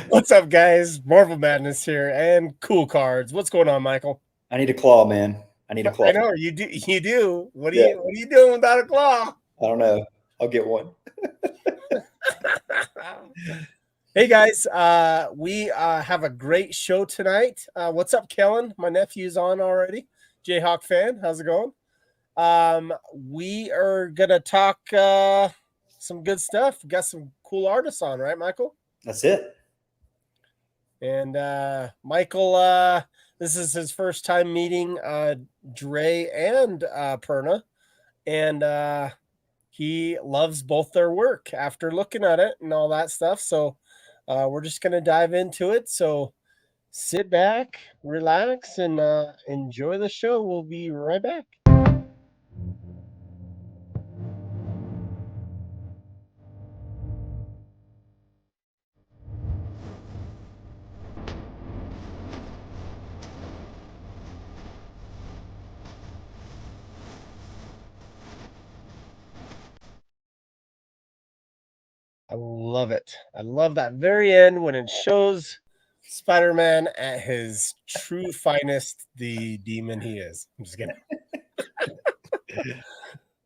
What's up, guys? Marvel Madness here and Cool Cards. What's going on, Michael? I need a claw, man. I need a claw. I know you do. You do. What are Yeah. you? What are you doing without a claw? I don't know. I'll get one. Hey guys, we have a great show tonight. What's up, Kellen? My nephew's on already. Jayhawk fan, how's it going? We are gonna talk some good stuff. We got some cool artists on, right, Michael? That's it. And Michael, this is his first time meeting Dre and Perna, and he loves both their work after looking at it and all that stuff. So we're just going to dive into it. So sit back, relax, and enjoy the show. We'll be right back. I love it. I love that very end when it shows Spider-Man at his true finest, the demon he is. I'm just kidding.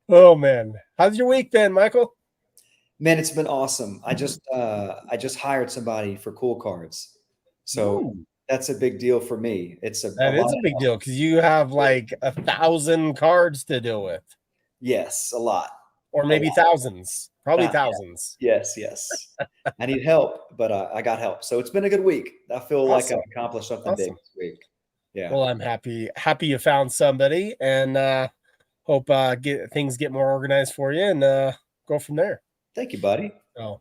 Oh man, how's your week been, Michael? Man, it's been awesome. I just hired somebody for Cool Cards, so that's a big deal for me. It's a big deal because you have like 1,000 cards to deal with. Yes, a lot, or maybe thousands, probably thousands. Yes. I need help, but I got help, so it's been a good week. I feel like I've accomplished something big this week. Yeah. Well, I'm happy you found somebody, and hope things get more organized for you, and go from there. Thank you, buddy. Oh,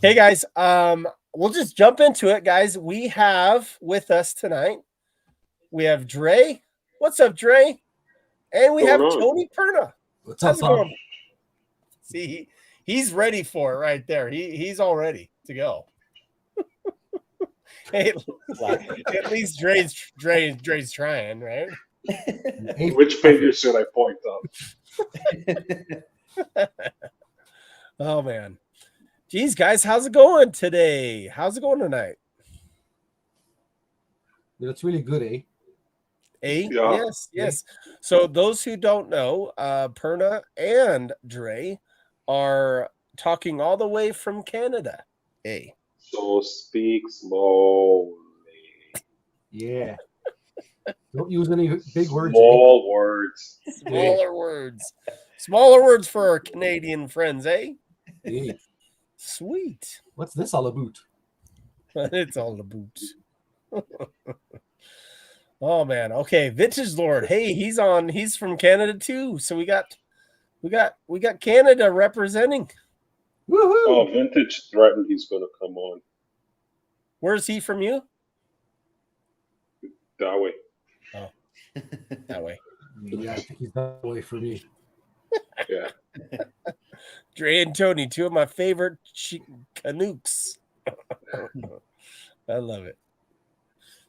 hey guys, we'll just jump into it, guys. We have with us tonight, we have Dre. What's up, Dre? And we have Tony Perna. What's up, going? See, he's ready for it right there. He's all ready to go. Hey, at least Dre's trying, right? Which finger should I point up? Oh man, geez, guys, how's it going today? How's it going tonight? It's really good, eh? Yeah. Yes. So those who don't know, Perna and Dre are talking all the way from Canada. So speak slowly. Yeah. Don't use any big words. Small words. Smaller words. Smaller words for our Canadian friends, eh? Yeah. Sweet. What's this all about? It's all about. Oh man. Okay, Vintage Lord. Hey, he's from Canada too. So we got Canada representing. Woohoo! Oh, Vintage threatened he's gonna come on. Where's he from you? That way. Oh. That way. Yeah, I think he's that way for me. Yeah. Dre and Tony, two of my favorite Canucks. I love it.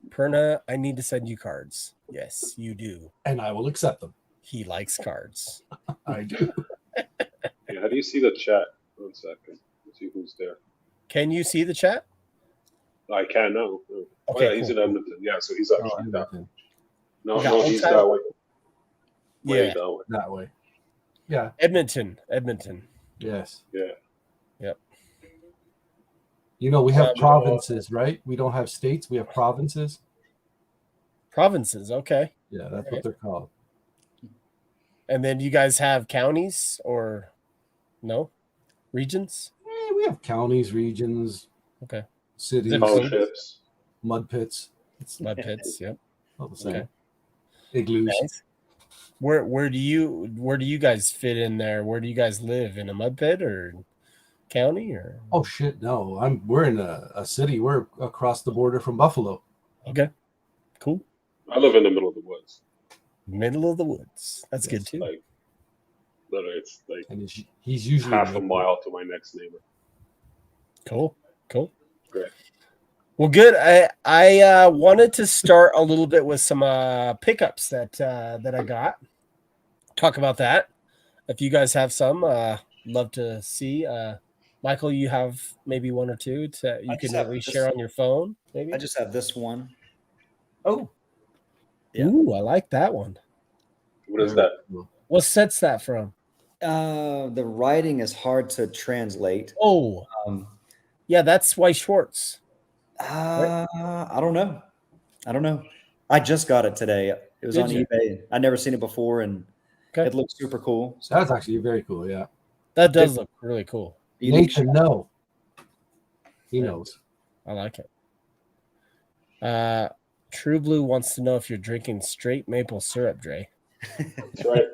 Perna, I need to send you cards. Yes, you do. And I will accept them. He likes cards. I do. Yeah, how do you see the chat? 1 second. Let's see who's there. Can you see the chat? I can now. Okay, yeah, he's in Edmonton. Yeah, so he's actually that. No, he's that way. Yeah, that way. Yeah. Edmonton. Yes. Yeah. Yep. You know, we have provinces, right? We don't have states. We have provinces. Provinces, okay. Yeah, that's what they're called. And then you guys have counties or no? Regions? We have counties, regions. Okay. Cities. Townships. Mud pits. Mud pits, yep. All the same. Okay. Igloos. Nice. Where do you guys fit in there? Where do you guys live? In a mud pit or county or? Oh shit, no. We're in a city. We're across the border from Buffalo. Okay. Cool. I live in the middle of the woods. Middle of the woods. That's good too. Literally, it's like and he's usually half a mile to my next neighbor. Cool. Great. Well, good. I wanted to start a little bit with some pickups that I got. Talk about that. If you guys have some, love to see. Michael, you have maybe one or two you can at least share on your phone. Maybe I just have this one. Oh, Yeah. Ooh, I like that one. What is that? What set's that from? The writing is hard to translate. Oh, yeah, that's Weiss Schwartz. I don't know. I just got it today. It was Did on you? eBay. I'd never seen it before, and Okay. it looks super cool. So That's actually very cool. Yeah. That does look really cool. Nathan, no. He knows. I like it. True Blue wants to know if you're drinking straight maple syrup, Dre. That's right.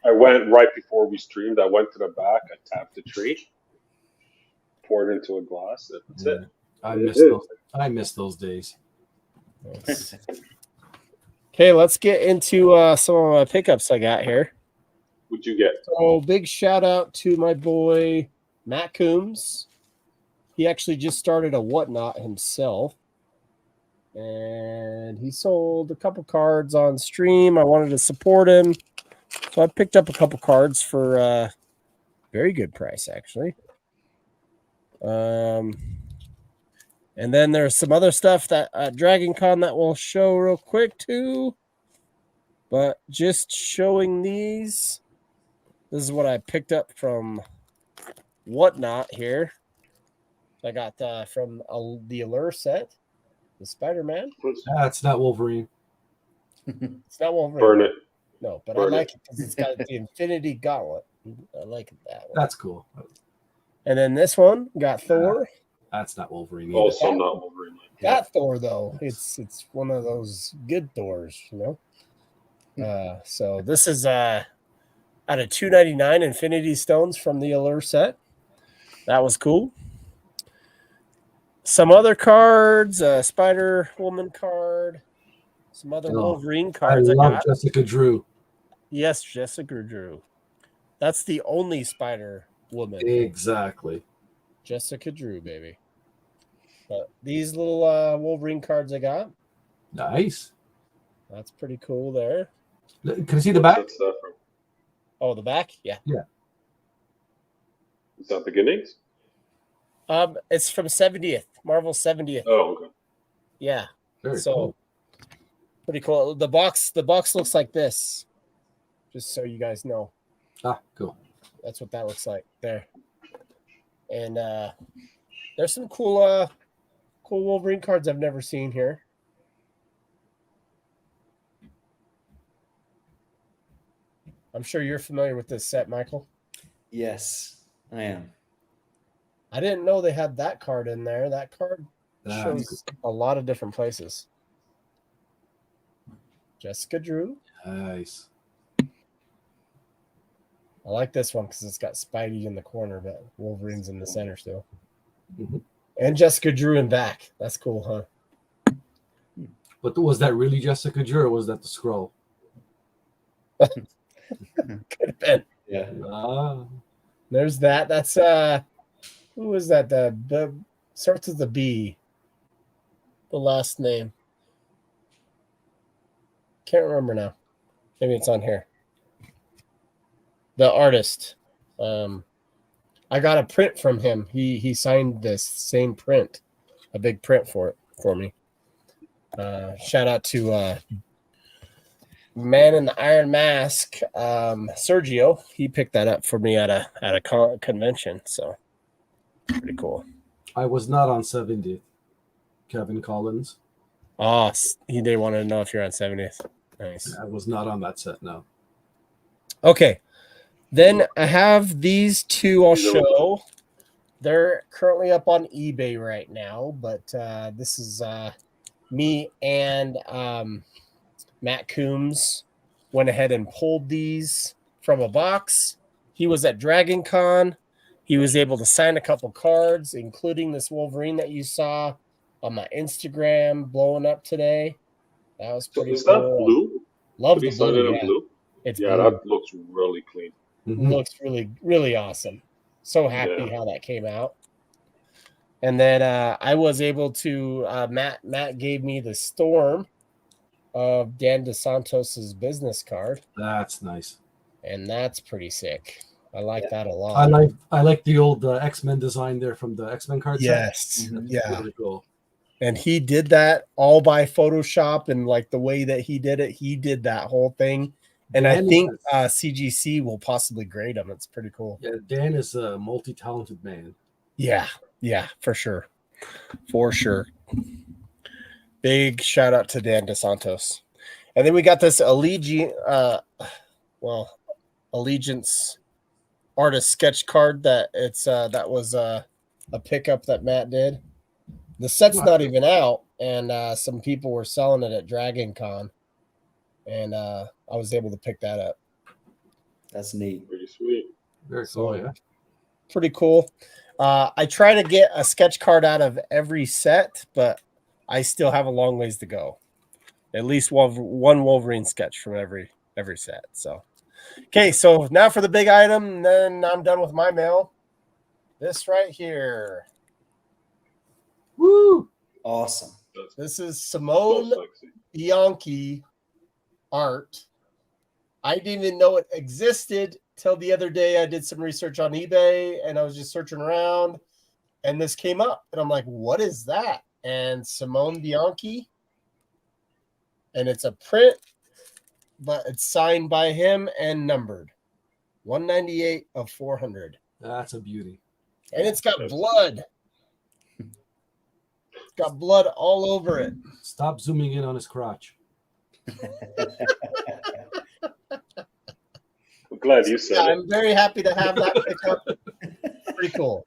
I went right before we streamed. I went to the back. I tapped the tree, poured it into a glass. That's it. I miss those days. Okay, let's get into some of my pickups I got here. What'd you get? So big shout out to my boy Matt Coombs. He actually just started a Whatnot himself. And he sold a couple cards on stream. I wanted to support him. So I picked up a couple cards for a very good price, actually. And then there's some other stuff that Dragon Con that we'll show real quick too. But just showing these. This is what I picked up from Whatnot here. I got from the Allure set, the Spider-Man. That's not Wolverine. It's not Wolverine. Burn it. No, but I like it because it's got the Infinity Gauntlet. I like that one. That's cool. And then this one got Thor. That's not Wolverine. Also not Wolverine. Got Thor though. It's one of those good Thors, you know. So this is out of 299 Infinity Stones from the Allure set. That was cool. Some other cards, Spider Woman card, some other Wolverine cards. I love Jessica Drew. Yes, Jessica Drew. That's the only Spider Woman. Exactly. Jessica Drew, baby. But these little Wolverine cards I got. Nice. That's pretty cool there. Can I see the back? Oh, the back? Yeah. Yeah. Is that beginnings? It's from 70th, Marvel 70th. Oh, okay. Yeah. Very cool. Pretty cool. The box looks like this. Just so you guys know. Ah, cool. That's what that looks like there. And there's some cool Wolverine cards I've never seen here. I'm sure you're familiar with this set, Michael. Yes, I am. I didn't know they had that card in there. That card shows a lot of different places. Jessica Drew. Nice. I like this one because it's got Spidey in the corner, but Wolverine's in the center still. Mm-hmm. And Jessica Drew in back. That's cool, huh? But was that really Jessica Drew or was that the scroll? Could have been. Yeah. There's that. That's who is that? The starts with the B. The last name. Can't remember now. Maybe it's on here. The artist. I got a print from him. He signed this same print, a big print for me. Shout out to Man in the Iron Mask, Sergio. He picked that up for me at a convention. So pretty cool. I was not on 70th. Kevin Collins. Oh, they wanted to know if you're on 70th. Nice. I was not on that set, no. Okay. Then I have these two I'll show. They're currently up on eBay right now, but this is me and Matt Coombs went ahead and pulled these from a box. He was at Dragon Con. He was able to sign a couple cards, including this Wolverine that you saw on my Instagram blowing up today. That was pretty cool. Is that blue? Love the blue. Yeah. Blue? It's blue. That looks really clean. Mm-hmm. Looks really, really awesome. So happy how that came out. And then I was able to Matt gave me the Storm of Dan DeSantos's business card. That's nice. And that's pretty sick. I like that a lot. I like the old X-Men design there from the X-Men card set. Yes. Mhm. Yeah. Really cool. And he did that all by Photoshop, and like the way that he did it, he did that whole thing. And I Dan think is- CGC will possibly grade him. It's pretty cool. Yeah, Dan is a multi-talented man. Yeah, for sure. For sure. Big shout out to Dan DeSantos. And then we got this Allegiance artist sketch card that that was a pickup that Matt did. The set's not even out, and some people were selling it at Dragon Con, and I was able to pick that up. That's neat. Pretty sweet. Very cool, yeah. Pretty cool. I try to get a sketch card out of every set, but I still have a long ways to go. At least one Wolverine sketch from every set. So, okay, so now for the big item, and then I'm done with my mail. This right here. Woo! Awesome. This is So Simone sexy. Bianchi art. I didn't even know it existed till the other day. I did some research on eBay and I was just searching around and this came up and I'm like, what is that? And Simone Bianchi, and it's a print, but it's signed by him and numbered 198 of 400. That's a beauty. And it's got blood. It's got blood all over it. Stop zooming in on his crotch. I'm glad you said it. I'm very happy to have that pickup. Pretty cool.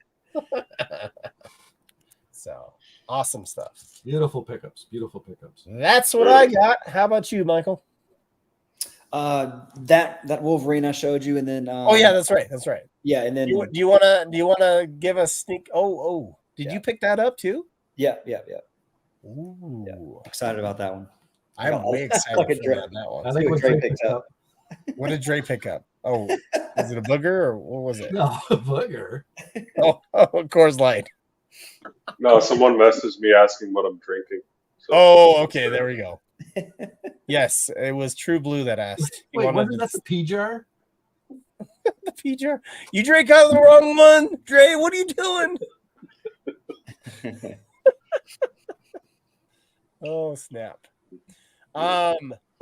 So awesome stuff. Beautiful pickups. Beautiful pickups. That's what I got. How about you, Michael? That Wolverine I showed you, and then Oh yeah, that's right. That's right. yeah, and then Do you wanna give a sneak? Oh, did Yeah. you pick that up too? yeah. Ooh, Excited about that one. I'm way excited Like a for Dre- that one. I See like what what Dre Dre picked picked up. up. What did Dre pick up? Oh, was it a booger or what was it? No, booger. Oh, Coors Light. No, someone messaged me asking what I'm drinking. So Oh, okay, there we go. Yes, it was True Blue that asked. He Wait, wanted wasn't that the pea jar? the feature. You drank out of the wrong one, Dre. What are you doing? Oh snap.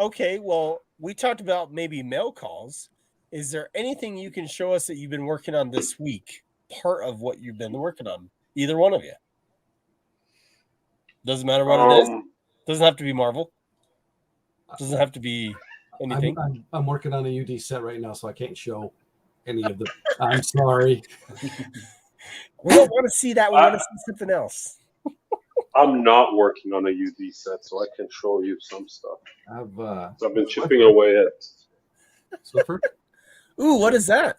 Okay, well, we talked about maybe mail calls. Is there anything you can show us that you've been working on this week? Part of what you've been working on, either one of you. Doesn't matter what it is. Doesn't have to be Marvel. Doesn't have to be anything. I'm working on a UD set right now, so I can't show any of the. I'm sorry. We don't want to see that. We want to see something else. I'm not working on a UD set, so I can show you some stuff. I've So I've been chipping away at. Swiffer. Ooh, what is that?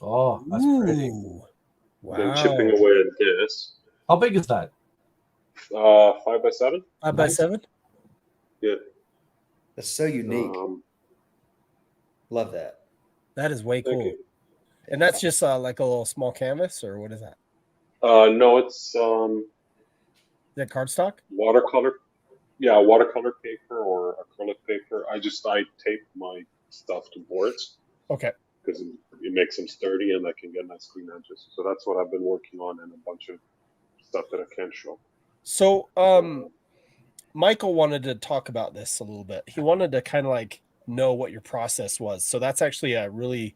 Oh, that's pretty. Been Wow. chipping away at this. How big is that? 5x7. 5x7? Yeah. That's so unique. Um, Love that. That is way thank cool. you. And that's just like a little small canvas, or what is that? No, it's Is that cardstock? watercolor. Yeah, watercolor paper or acrylic paper. I tape my stuff to boards Okay. because it makes them sturdy and I can get nice clean edges. So that's what I've been working on and a bunch of stuff that I can't show. So, Michael wanted to talk about this a little bit. He wanted to kind of like know what your process was. So that's actually a really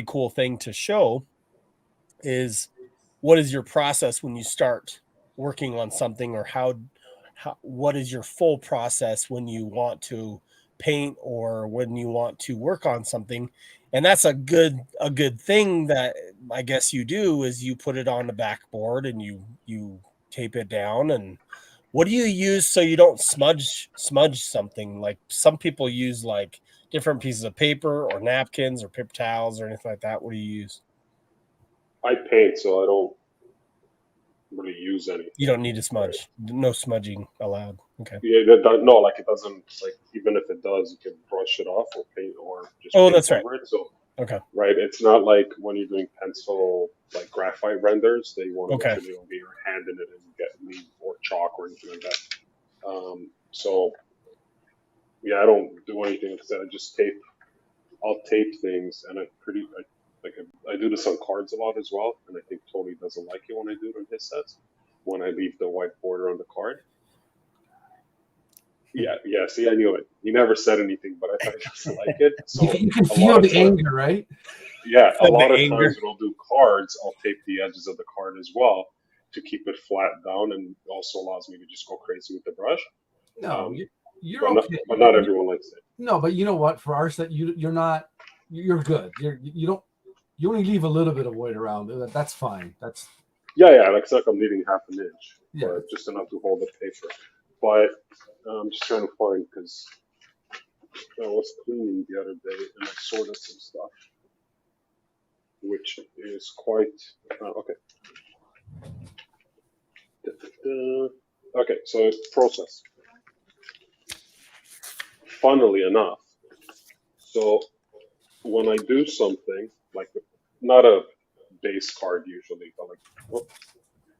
cool thing to show. Is what is your process when you start working on something, or what is your full process when you want to paint or when you want to work on something? And that's a good thing that I guess you do is you put it on the backboard and you tape it down. And what do you use so you don't smudge something? Like some people use like different pieces of paper or napkins or paper towels or anything like that. What do you use? I paint, so I don't really use anything. You don't need to smudge. No smudging allowed. Okay. Yeah, no, like it doesn't. Like even if it does, you can brush it off or paint or just. Oh, paint that's right. over it. So Okay. right, it's not like when you're doing pencil like graphite renders. They want to Okay. make sure you don't get your hand in it and get lead or chalk or anything like that. So yeah, I don't do anything instead. I just tape I'll tape things, and I do this on cards a lot as well, and I think Tony doesn't like it when I do it on his sets. When I leave the white border on the card. Yeah. See, I knew it. He never said anything, but I thought he doesn't like it. So You can feel the anger, right? Yeah, a Feel the lot of anger. times when I'll do cards, I'll tape the edges of the card as well to keep it flat down, and also allows me to just go crazy with the brush. No, you're but okay. But not everyone likes it. No, but you know what? For our set, you're not. You're good. You only leave a little bit of white around. That's fine. That's Yeah. It's like I'm leaving half an inch, Yeah. or just enough to hold the paper. But I'm just trying to find, because I was cleaning the other day and I sorted some stuff, which is quite okay. Okay, so process. Funnily enough, so when I do something like not a base card usually, but like,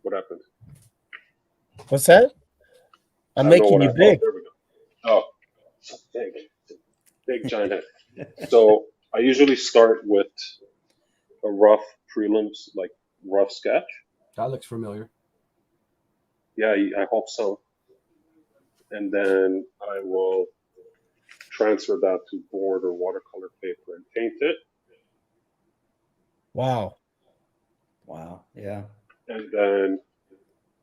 what happened? What's that? I'm making you big. There we go. Oh, so big giant head. So I usually start with a rough prelims, like rough sketch. that looks familiar. Yeah, I hope so. And then I will transfer that to board or watercolor paper and paint it. Wow. Yeah. And then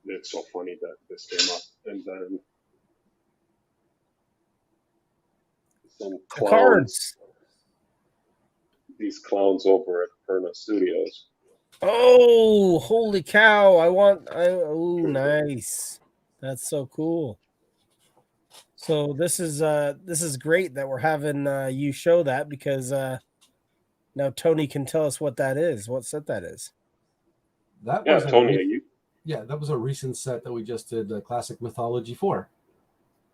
it's so funny that this came up. And then some clowns, Cards. these clowns over at Perna Studios. Oh, holy cow. Oh, nice. That's so cool. So this is great that we're having you show that, because now Tony can tell us what that is, what set that is. That Yeah, was Tony, are you? Yeah, that was a recent set that we just did, Classic Mythology 4.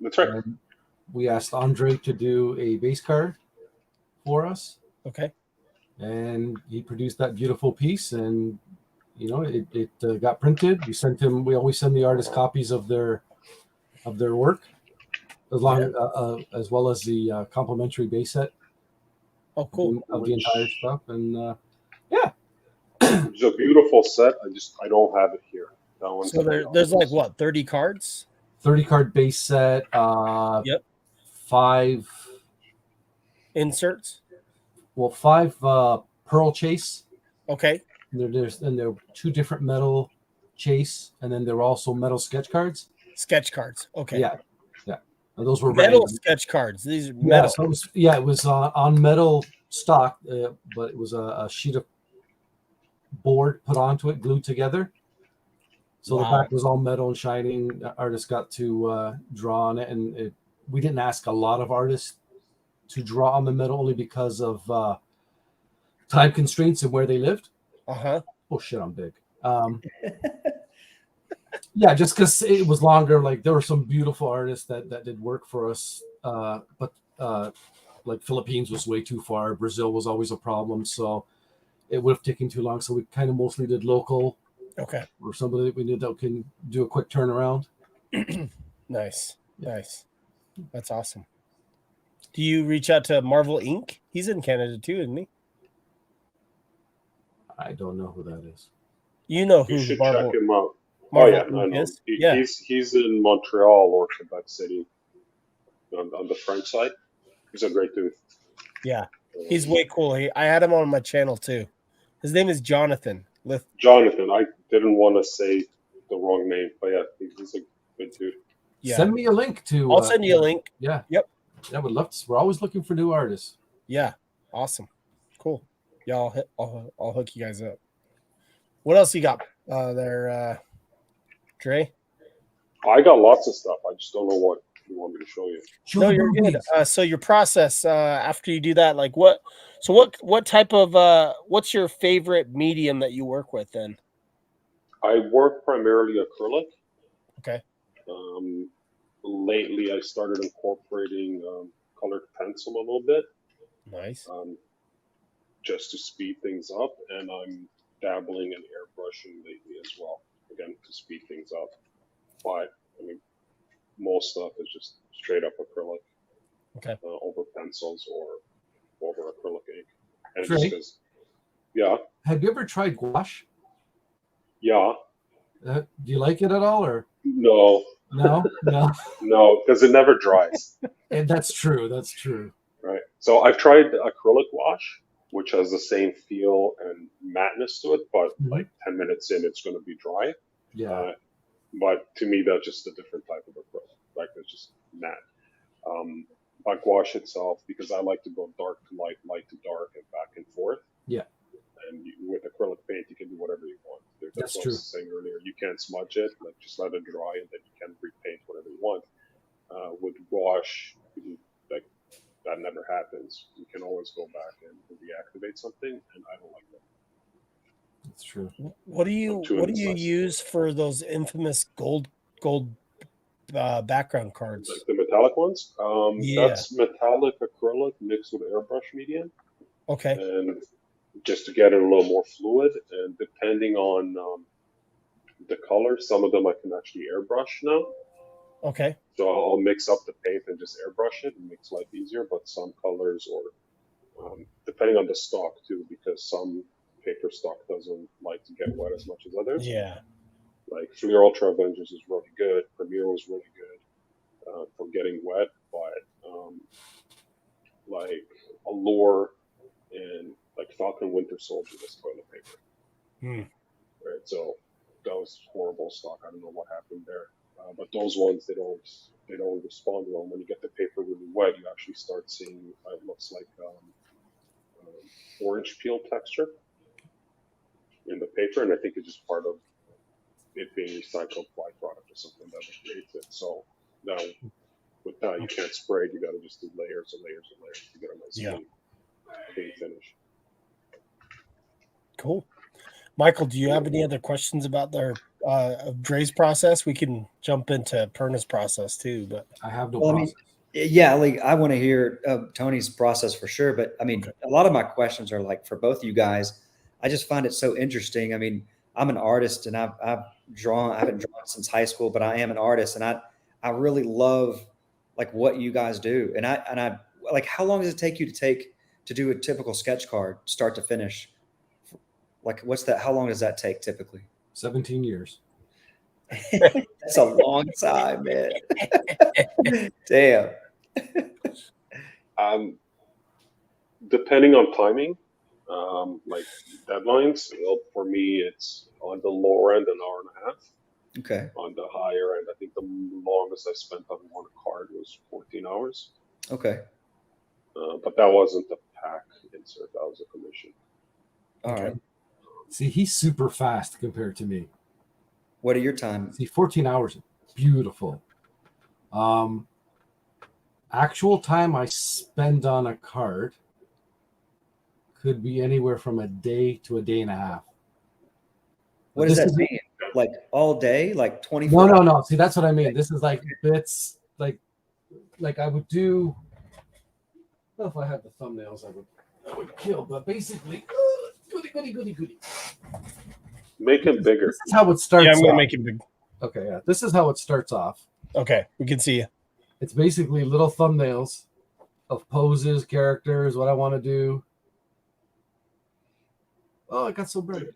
That's right. And we asked Andrei to do a base card for us. Okay. And he produced that beautiful piece, and it got printed. We always send the artist copies of their work, as well as the complimentary base set. Oh, cool. Of the entire stuff. And It's a beautiful set. I don't have it here. That one's So there's like what, 30 cards? 30 card base set. Yep. 5 inserts. Well, 5 pearl chase. Okay. There are 2 different metal chase, and then there were also metal sketch cards. Sketch cards. Okay. Yeah. And those were metal random. sketch cards. These are metal. It was on metal stock, but it was a sheet of board put onto it, glued together. So the back was all metal and shining. Artists got to draw on it, and we didn't ask a lot of artists to draw on the metal, only because of time constraints and where they lived. Uh-huh. Oh shit, I'm big. Yeah, just because it was longer. Like, there were some beautiful artists that did work for us, but like Philippines was way too far. Brazil was always a problem, so it would have taken too long. So we kind of mostly did local. Okay. Or somebody that we knew that can do a quick turnaround. Nice. That's awesome. Do you reach out to Marvel Inc.? He's in Canada too, isn't he? I don't know who that is. You know who You should Marvel, check him out. Marvel I know. is? Yeah. He's in Montreal or Quebec City on the French side. He's a great dude. Yeah. He's way cool. I had him on my channel too. His name is Jonathan. Jonathan. I didn't want to say the wrong name, but yeah, he's a good dude. Yeah. Send me a link to. I'll send you a link. Yeah. Yep. Yeah, would love to. We're always looking for new artists. Yeah. Awesome. Cool. Yeah, I'll hook you guys up. What else you got there, Dre? I got lots of stuff. I just don't know what you want me to show you. No, you're good. So your process after you do that, like what type of what's your favorite medium that you work with then? I work primarily acrylic. Okay. Lately, I started incorporating colored pencil a little bit. Nice. Just to speed things up, and I'm dabbling in airbrushing lately as well, again to speed things up. But I mean, most stuff is just straight up acrylic. Okay. Over pencils or over acrylic. And Trey? just 'cause- yeah, Have you ever tried gouache? yeah, Do you like it at all, or no, no? No, no, because it never dries. and that's true. That's true. Right. So I've tried acrylic wash, which has the same feel and matteness to it, but Mhm. like 10 minutes in, it's going to be dry. Yeah, But to me, that's just a different type of acrylic. Like it's just matte. But gouache itself, because I like to go dark to light, light to dark, and back and forth. yeah, And with acrylic paint, you can do whatever you want. That's what I true. was saying earlier. You can't smudge it, like just let it dry, and then you can repaint whatever you want. With gouache, like that never happens. You can always go back and reactivate something, and I don't like that. that's true. What do you I'm too indecisive. use for those infamous gold background cards? Like the metallic ones, Yeah. that's metallic acrylic mixed with airbrush medium, Okay. and just to get it a little more fluid. And depending on the color, some of them I can actually airbrush now. Okay. So I'll mix up the paint and just airbrush it. It makes life easier. But some colors, or depending on the stock too, because some paper stock doesn't like to get wet as much as others. Yeah. Like Fleer Ultra Avengers is really good. Premiere was really good for getting wet, but like Allure and like Falcon Winter Soldier was toilet paper. Right, so that was horrible stock. I don't know what happened there. But those ones, they don't respond well. When you get the paper really wet, you actually start seeing it looks like orange peel texture in the paper, and I think it's just part of it being recycled byproduct or something that creates it. So now with that, you can't spray it. You got to just do layers and layers and layers to get a nice clean finish. Cool. Michael, do you have any other questions about their Dre's process? We can jump into Perna's process too, but I have no Well, I process. mean, yeah, like I want to hear Tony's process for sure. But I mean, a lot of my questions are like for both of you guys. I just find it so interesting. I mean, I'm an artist and I've drawn. I haven't drawn since high school, but I am an artist, and I really love like what you guys do. And I like, how long does it take you to do a typical sketch card, start to finish? Like, what's that? How long does that take typically? 17 years. That's a long time, man. Damn. Depending on timing, like deadlines, for me, it's on the lower end, an hour and a half. Okay. On the higher end, I think the longest I spent on one card was 14 hours. Okay. But that wasn't a pack insert, that was a commission. All right. See, he's super fast compared to me. What are your time? See, 14 hours, beautiful. Actual time I spend on a card could be anywhere from a day to a day and a half. What does that mean? Like all day, like 24 No, hours? no. See, that's what I mean. This is like bits, like I would do. Well, if I had the thumbnails, I would kill. But basically, goody. Make it bigger. This is how it starts. yeah, I'm gonna off. make it big. Okay, yeah. This is how it starts off. Okay, we can see you. It's basically little thumbnails of poses, characters, what I want to do. Oh, it got so bright.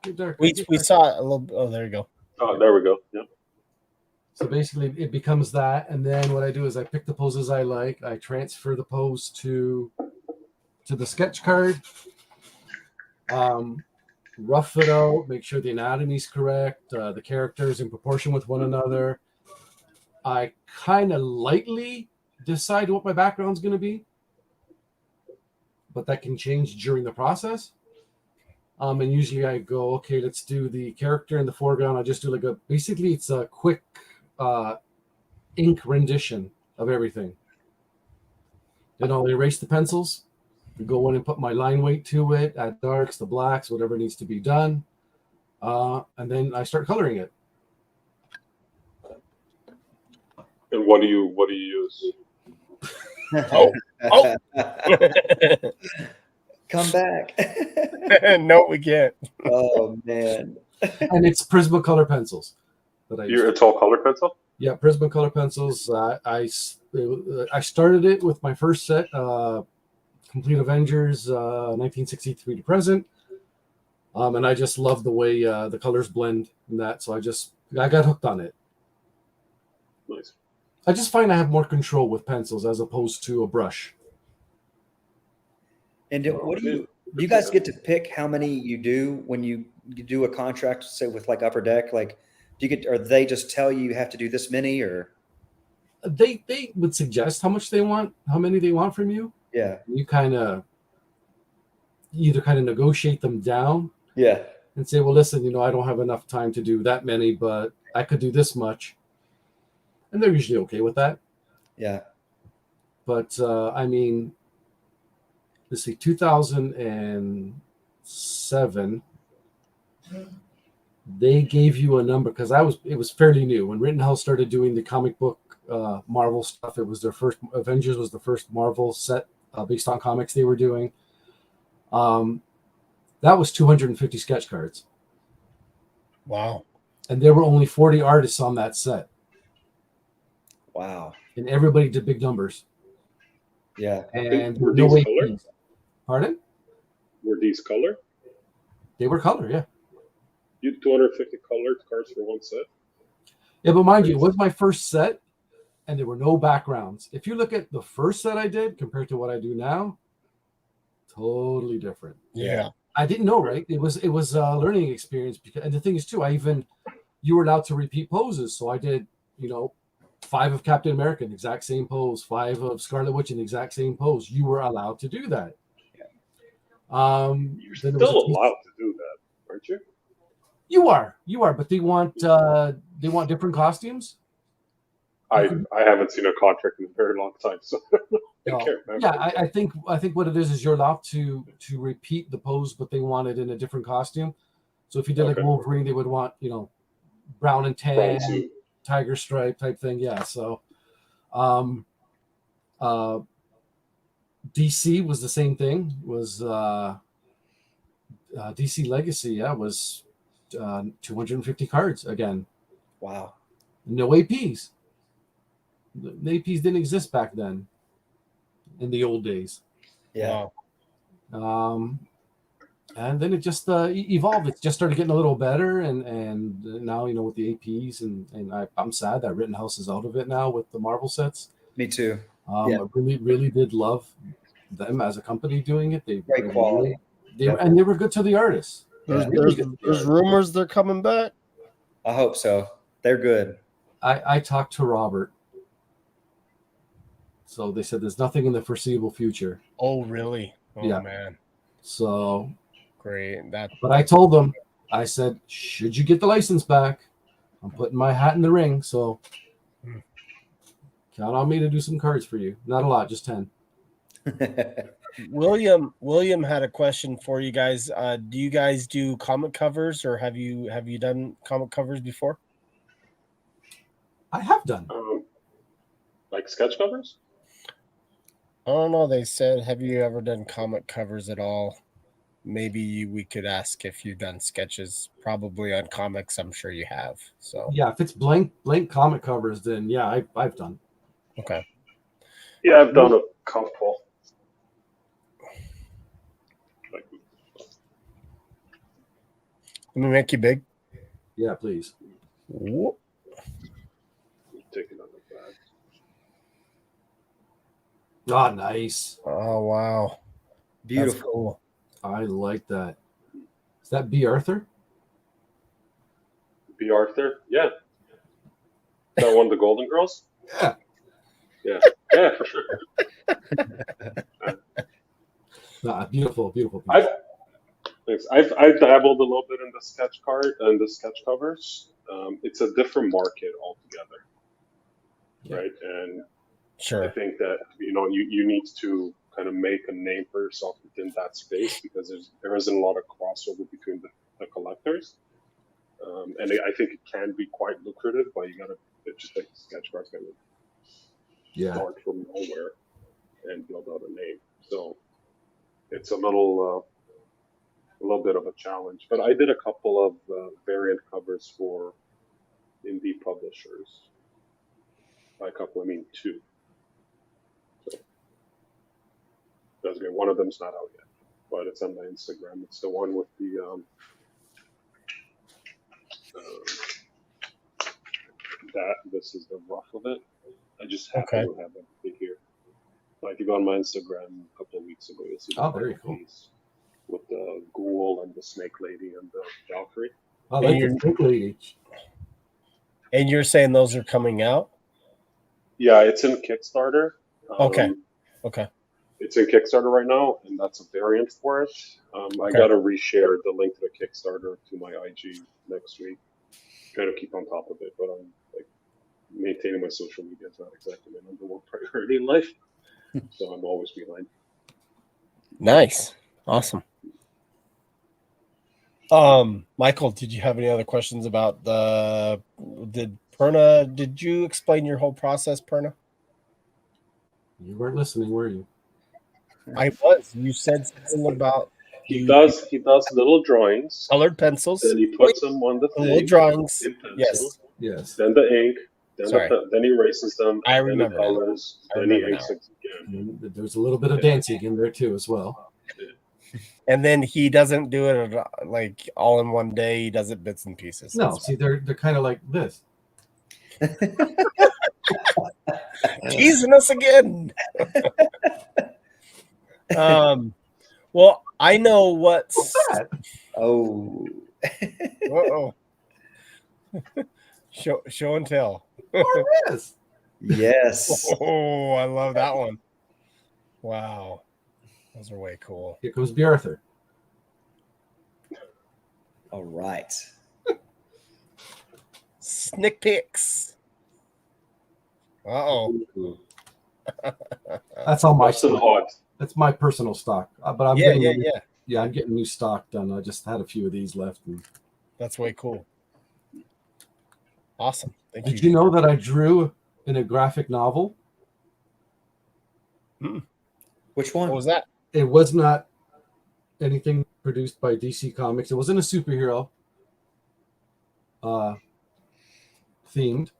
Get dark. We saw a little. Oh, there you go. Oh, there we go. Yep. So basically, it becomes that, and then what I do is I pick the poses I like. I transfer the pose to the sketch card. Rough it out, make sure the anatomy is correct, the characters in proportion with one another. I kind of lightly decide what my background's going to be, but that can change during the process. And usually I go, okay, let's do the character in the foreground. I just do like basically it's a quick ink rendition of everything. Then I'll erase the pencils, go in and put my line weight to it, add darks, the blacks, whatever needs to be done. And then I start coloring it. And what do you use? Oh. Come back. No, we can't. Oh man. And it's Prismacolor pencils that I use. It's all color pencil? Yeah, Prismacolor pencils. I started it with my first set Complete Avengers, 1963 to present. And I just love the way the colors blend in that. So I got hooked on it. Nice. I just find I have more control with pencils as opposed to a brush. And what I do mean, you guys get to pick how many you do when you do a contract, say with like Upper Deck? Like, do you get, or they just tell you have to do this many, or? They would suggest how much they want, how many they want from you. Yeah. You either kind of negotiate them down. Yeah. And say, well, listen, I don't have enough time to do that many, but I could do this much. And they're usually okay with that. Yeah. But I mean, let's see, 2007, they gave you a number because it was fairly new when Rittenhouse started doing the comic book Marvel stuff. It was their first Avengers was the first Marvel set based on comics they were doing. That was 250 sketch cards. Wow. And there were only 40 artists on that set. Wow. And everybody did big numbers. Yeah. And were no these way. color? Pardon? Were these color? They were color, yeah. You 250 colored cards for one set? Yeah, but mind you, it was my first set, and there were no backgrounds. If you look at the first set I did compared to what I do now, totally different. Yeah. I didn't know, right? It was a learning experience because, and the thing is too, you were allowed to repeat poses. So I did, 5 of Captain America in the exact same pose, 5 of Scarlet Witch in the exact same pose. You were allowed to do that. You're still allowed to do that, aren't you? You are, but they want different costumes. I haven't seen a contract in a very long time, so I can't remember. Yeah, I think what it is you're allowed to repeat the pose, but they want it in a different costume. So if you did like Wolverine, they would want brown and tan, tiger stripe type thing. Yeah. So, DC was the same thing. Was DC Legacy? Yeah, was 250 cards again. Wow. No APs. The APs didn't exist back then. In the old days. Yeah. Wow. And then it just evolved. It just started getting a little better, and now with the APs, and I'm sad that Rittenhouse is out of it now with the Marvel sets. Me too. I really did love them as a company doing it. They great quality. And they were good to the artists. There's rumors they're coming back. I hope so. They're good. I talked to Robert. So they said there's nothing in the foreseeable future. Oh, really? Oh, yeah, man. So great. But I told them, I said, should you get the license back, I'm putting my hat in the ring. So count on me to do some cards for you. Not a lot, just 10. William had a question for you guys. Do you guys do comic covers, or have you done comic covers before? I have done. Like sketch covers? I don't know. They said, have you ever done comic covers at all? Maybe we could ask if you've done sketches. Probably on comics, I'm sure you have. So yeah, if it's blank comic covers, then yeah, I've done. Okay. Yeah, I've done a couple. Let me make you big. Yeah, please. Whoop. Take it on the back. Oh, nice. Oh, wow. Beautiful. That's cool. I like that. Is that B. Arthur? B. Arthur? Yeah. Is that one of the Golden Girls? Yeah. Yeah, for sure. Beautiful piece. I've dabbled a little bit in the sketch card and the sketch covers. It's a different market altogether, right? And sure, I think that you need to kind of make a name for yourself within that space because there isn't a lot of crossover between the collectors, and I think it can be quite lucrative, but you gotta just like sketch cards kind of start from nowhere and build out a name. So it's a little bit of a challenge. But I did a couple of variant covers for indie publishers. By a couple, I mean 2. So. That's good. One of them's not out yet, but it's on my Instagram. It's the one with the that. This is the rough of it. I just happen to have everything here. Like, if you go on my Instagram a couple of weeks ago, you'll see the very cool piece with the ghoul and the snake lady and the Valkyrie. I like the snake lady. And you're saying those are coming out? Yeah, it's in Kickstarter. Okay. It's in Kickstarter right now, and that's a variant for it. I got to reshare the link to the Kickstarter to my IG next week. Trying to keep on top of it, but I'm like maintaining my social media is not exactly my number one priority in life, so I'm always behind. Nice, awesome. Michael, did you have any other questions about did Perna? Did you explain your whole process, Perna? You weren't listening, were you? I was. You said something about he does little drawings, colored pencils. Then he puts them on the little drawings. in pencil. Yes. Then the ink. Then he erases them. I remember. Then the colors. Then he inks again. There's a little bit of dancing in there too, as well. And then he doesn't do it like all in one day. He does it bits and pieces. No, see, they're kind of like this. Teasing us again. Well, I know what's that? Oh. Uh-oh. Show and tell. Yes. Yes. Oh, I love that one. Wow. Those are way cool. Here comes B. Arthur. All right. Snick pics. Uh-oh. That's all my That's some stock. hot. That's my personal stock. But I'm I'm getting new stock done. I just had a few of these left. And... That's way cool. Awesome. Thank you. Did you know that I drew in a graphic novel? Which one? What was that? It was not anything produced by DC Comics. It wasn't a superhero themed.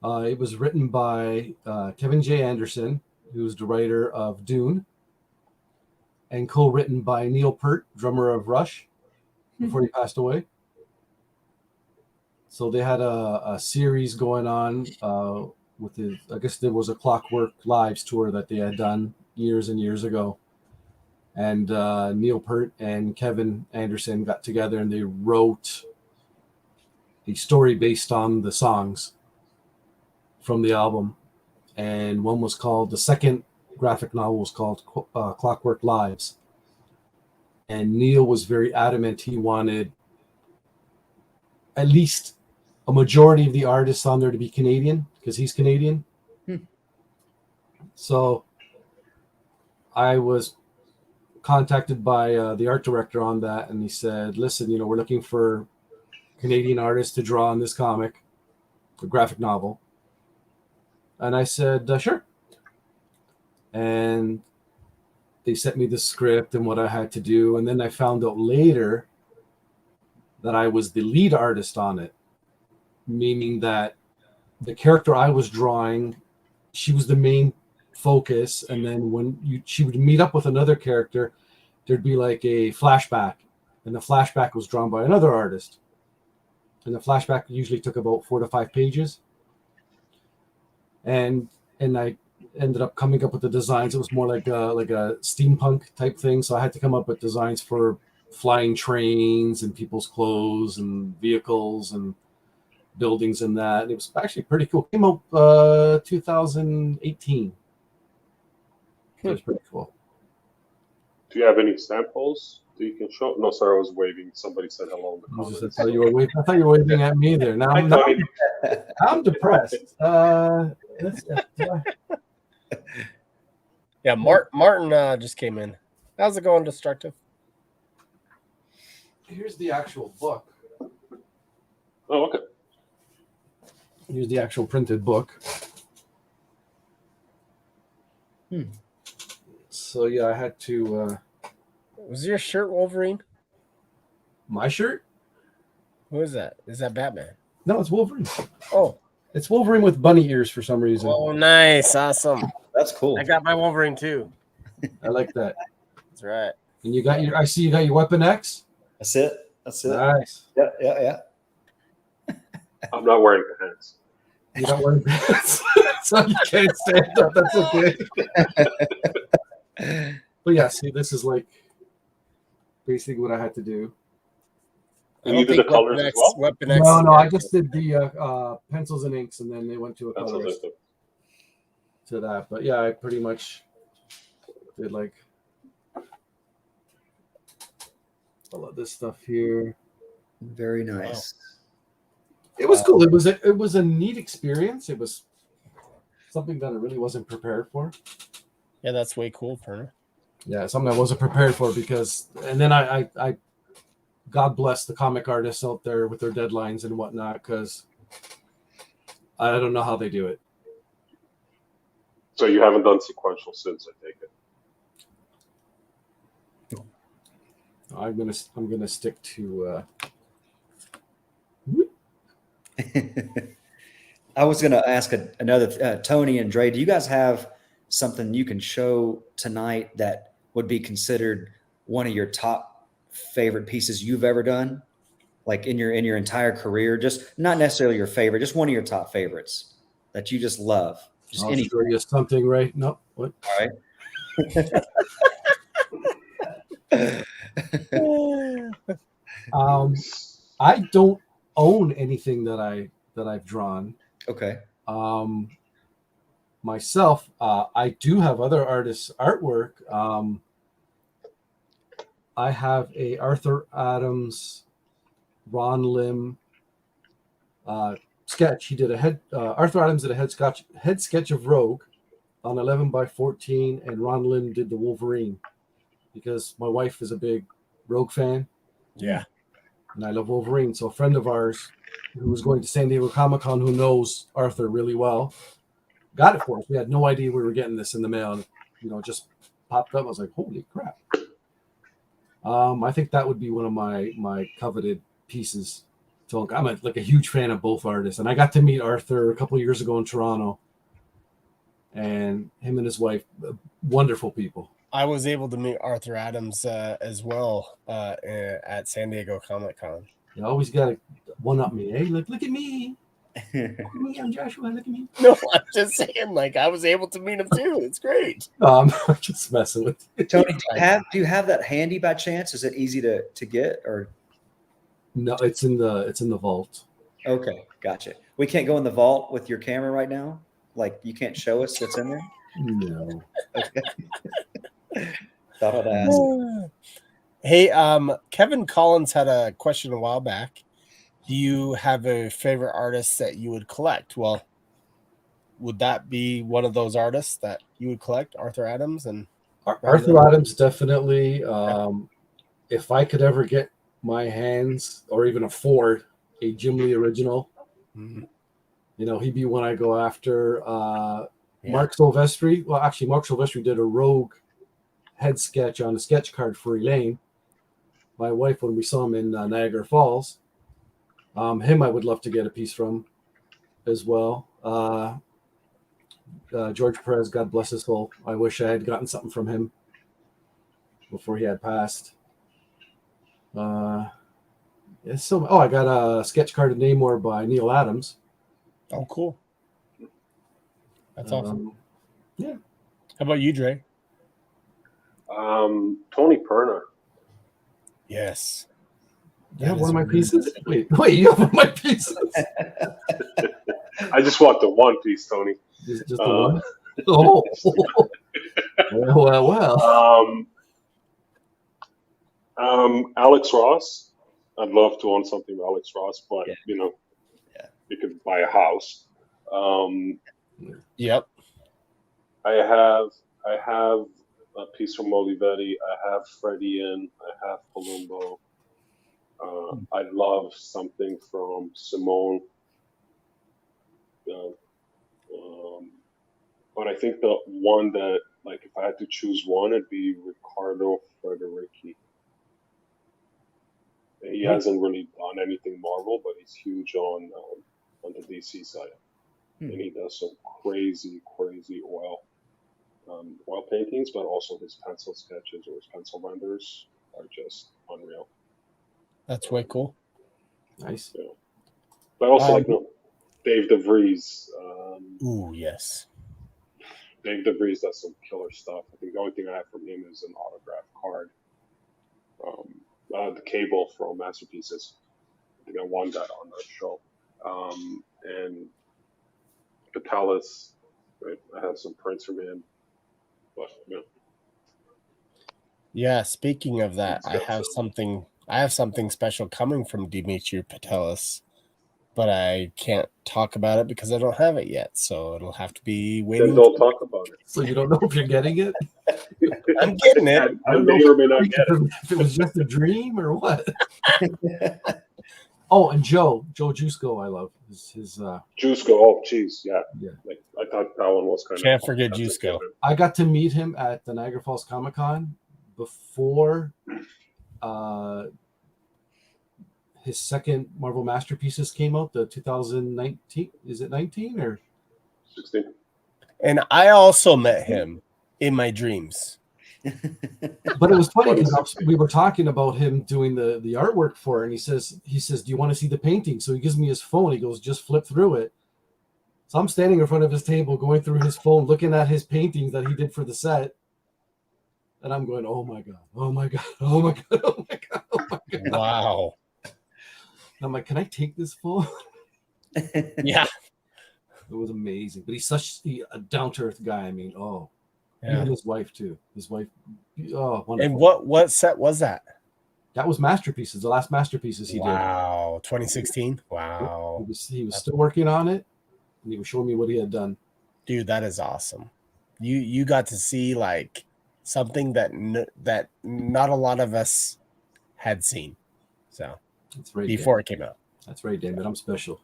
It was written by Kevin J. Anderson, who's the writer of Dune, and co-written by Neil Peart, drummer of Rush, before he passed away. So they had a series going on with the, I guess there was a Clockwork Lives tour that they had done years and years ago. And Neil Peart and Kevin Anderson got together and they wrote a story based on the songs from the album. And one was called, the second graphic novel was called Clockwork Lives. And Neil was very adamant he wanted at least a majority of the artists on there to be Canadian, because he's Canadian. So I was contacted by the art director on that, and he said, listen, we're looking for Canadian artists to draw on this comic, a graphic novel. And I said, sure. And they sent me the script and what I had to do. And then I found out later that I was the lead artist on it, meaning that the character I was drawing, she was the main focus. And then when she would meet up with another character, there'd be like a flashback. And the flashback was drawn by another artist. And the flashback usually took about 4 to 5 pages. And I ended up coming up with the designs. It was more like a steampunk type thing. So I had to come up with designs for flying trains and people's clothes and vehicles and buildings and that. And it was actually pretty cool. It came out 2018. It was pretty cool. Do you have any samples that you can show? No, sorry, I was waving. Somebody said hello in the comments. I thought you were waving at me there. Now I'm depressed. Yeah, Martin just came in. How's it going, Destructive? Here's the actual book. Oh, okay. Here's the actual printed book. So yeah, I had to. Was your shirt Wolverine? My shirt? Who is that? Is that Batman? No, it's Wolverine. Oh, it's Wolverine with bunny ears for some reason. Oh, nice, awesome. That's cool. I got my Wolverine too. I like that. That's right. And you got your. I see you got your Weapon X. That's it. That's it. Nice. Yeah, yeah, yeah. I'm not wearing pants. You don't wear pants, so you can't stand up. That's okay. But yeah, see, this is like basically what I had to do. I And don't you did the think colors as well? Weapon X. No, I just did the pencils and inks, and then they went to a That's colorist what to that. But yeah, I pretty much did like all of this stuff here. Very nice. It was cool. It was a neat experience. It was something that I really wasn't prepared for. Yeah, that's way cool, Perna. Yeah, something I wasn't prepared for because, and then I God bless the comic artists out there with their deadlines and whatnot, because I don't know how they do it. So you haven't done sequential since, I take it. I'm gonna stick to. I was going to ask another Tony and Dre. Do you guys have something you can show tonight that would be considered one of your top favorite pieces you've ever done, like in your entire career? Just not necessarily your favorite, just one of your top favorites that you just love. Just I'll any. show you something right. No, what? All right. I don't own anything that I've drawn. Okay. Myself, I do have other artists' artwork. I have a Arthur Adams, Ron Lim sketch. He did Arthur Adams did a head sketch of Rogue on 11 by 14, and Ron Lim did the Wolverine because my wife is a big Rogue fan. Yeah. And I love Wolverine. So a friend of ours who was going to San Diego Comic-Con, who knows Arthur really well, got it for us. We had no idea we were getting this in the mail. And, it just popped up. I was like, holy crap. I think that would be one of my coveted pieces. So I'm a huge fan of both artists. And I got to meet Arthur a couple of years ago in Toronto. And him and his wife, wonderful people. I was able to meet Arthur Adams as well at San Diego Comic-Con. You always got to one-up me. Hey, look at me. Look at me, I'm Joshua. Look at me. No, I'm just saying, I was able to meet him too. It's great. I'm just messing with you. Tony, do you have that handy by chance? Is it easy to get or? No, it's in the vault. Okay, gotcha. We can't go in the vault with your camera right now. Like you can't show us what's in there. No. Okay. Thought I'd ask. Hey, Kevin Collins had a question a while back. Do you have a favorite artist that you would collect? Well, would that be one of those artists that you would collect, Arthur Adams? And Arthur Adams, definitely. If I could ever get my hands or even afford a Jim Lee original, he'd be one I go after. Mark Silvestri. Well, actually, Mark Silvestri did a Rogue head sketch on a sketch card for Elaine, my wife, when we saw him in Niagara Falls. Him I would love to get a piece from as well. George Perez, God bless his soul. I wish I had gotten something from him before he had passed. I got a sketch card of Namor by Neil Adams. Oh, cool. That's awesome. Yeah. How about you, Dre? Tony Perna. Yes. You have one of my pieces? Wait, you have one of my pieces? I just want the one piece, Tony. Just the one? Oh. Well. Alex Ross. I'd love to own something with Alex Ross, but you could buy a house. Yep. I have a piece from Olivetti. I have Freddie in. I have Palumbo. I love something from Simone. But I think the one that, if I had to choose one, it'd be Ricardo Federici. He hasn't really done anything Marvel, but he's huge on the DC side. And he does some crazy oil. oil paintings, but also his pencil sketches or his pencil renders are just unreal. That's way cool. Nice. Yeah. But also, Um, Dave DeVries. Ooh, yes. Dave DeVries does some killer stuff. I think the only thing I have from him is an autograph card. The cable from Masterpieces. I think I won that on that show. And Vitalis, right? I have some prints from him. But Yeah, speaking of that, He's got I have something special coming from Dimitri Patelis, but I can't talk about it because I don't have it yet. So it'll have to be then waiting. don't talk about it. So you don't know if you're getting it? I'm getting it. I I don't know may or may not get it. if it was just a dream or what. Oh, and Joe Jusko, I love his. Jusko, oh jeez, yeah. Yeah. Like I thought that one was kind Can't of. forget that's a Jusko. given. I got to meet him at the Niagara Falls Comic Con before his second Marvel Masterpieces came out, the 2019. Is it 19 or 16. And I also met him in my dreams. But it was funny because 2016. we were talking about him doing the artwork for it, and he says, "Do you want to see the painting?" So he gives me his phone. He goes, "Just flip through it." So I'm standing in front of his table, going through his phone, looking at his paintings that he did for the set, and I'm going, "Oh my god! Oh my god! Oh my god! Oh my god! Oh my god!" Wow. And I'm like, "Can I take this phone?" Yeah. It was amazing. But he's such a down to earth guy. I mean, Yeah. even his wife too. His wife, wonderful. And what set was that? That was Masterpieces, the last Masterpieces he did. Wow. 2016. Wow. He was still working on it, and he was showing me what he had done. Dude, that is awesome. You got to see like something that not a lot of us had seen. So That's right. before it came out. That's right, David. I'm special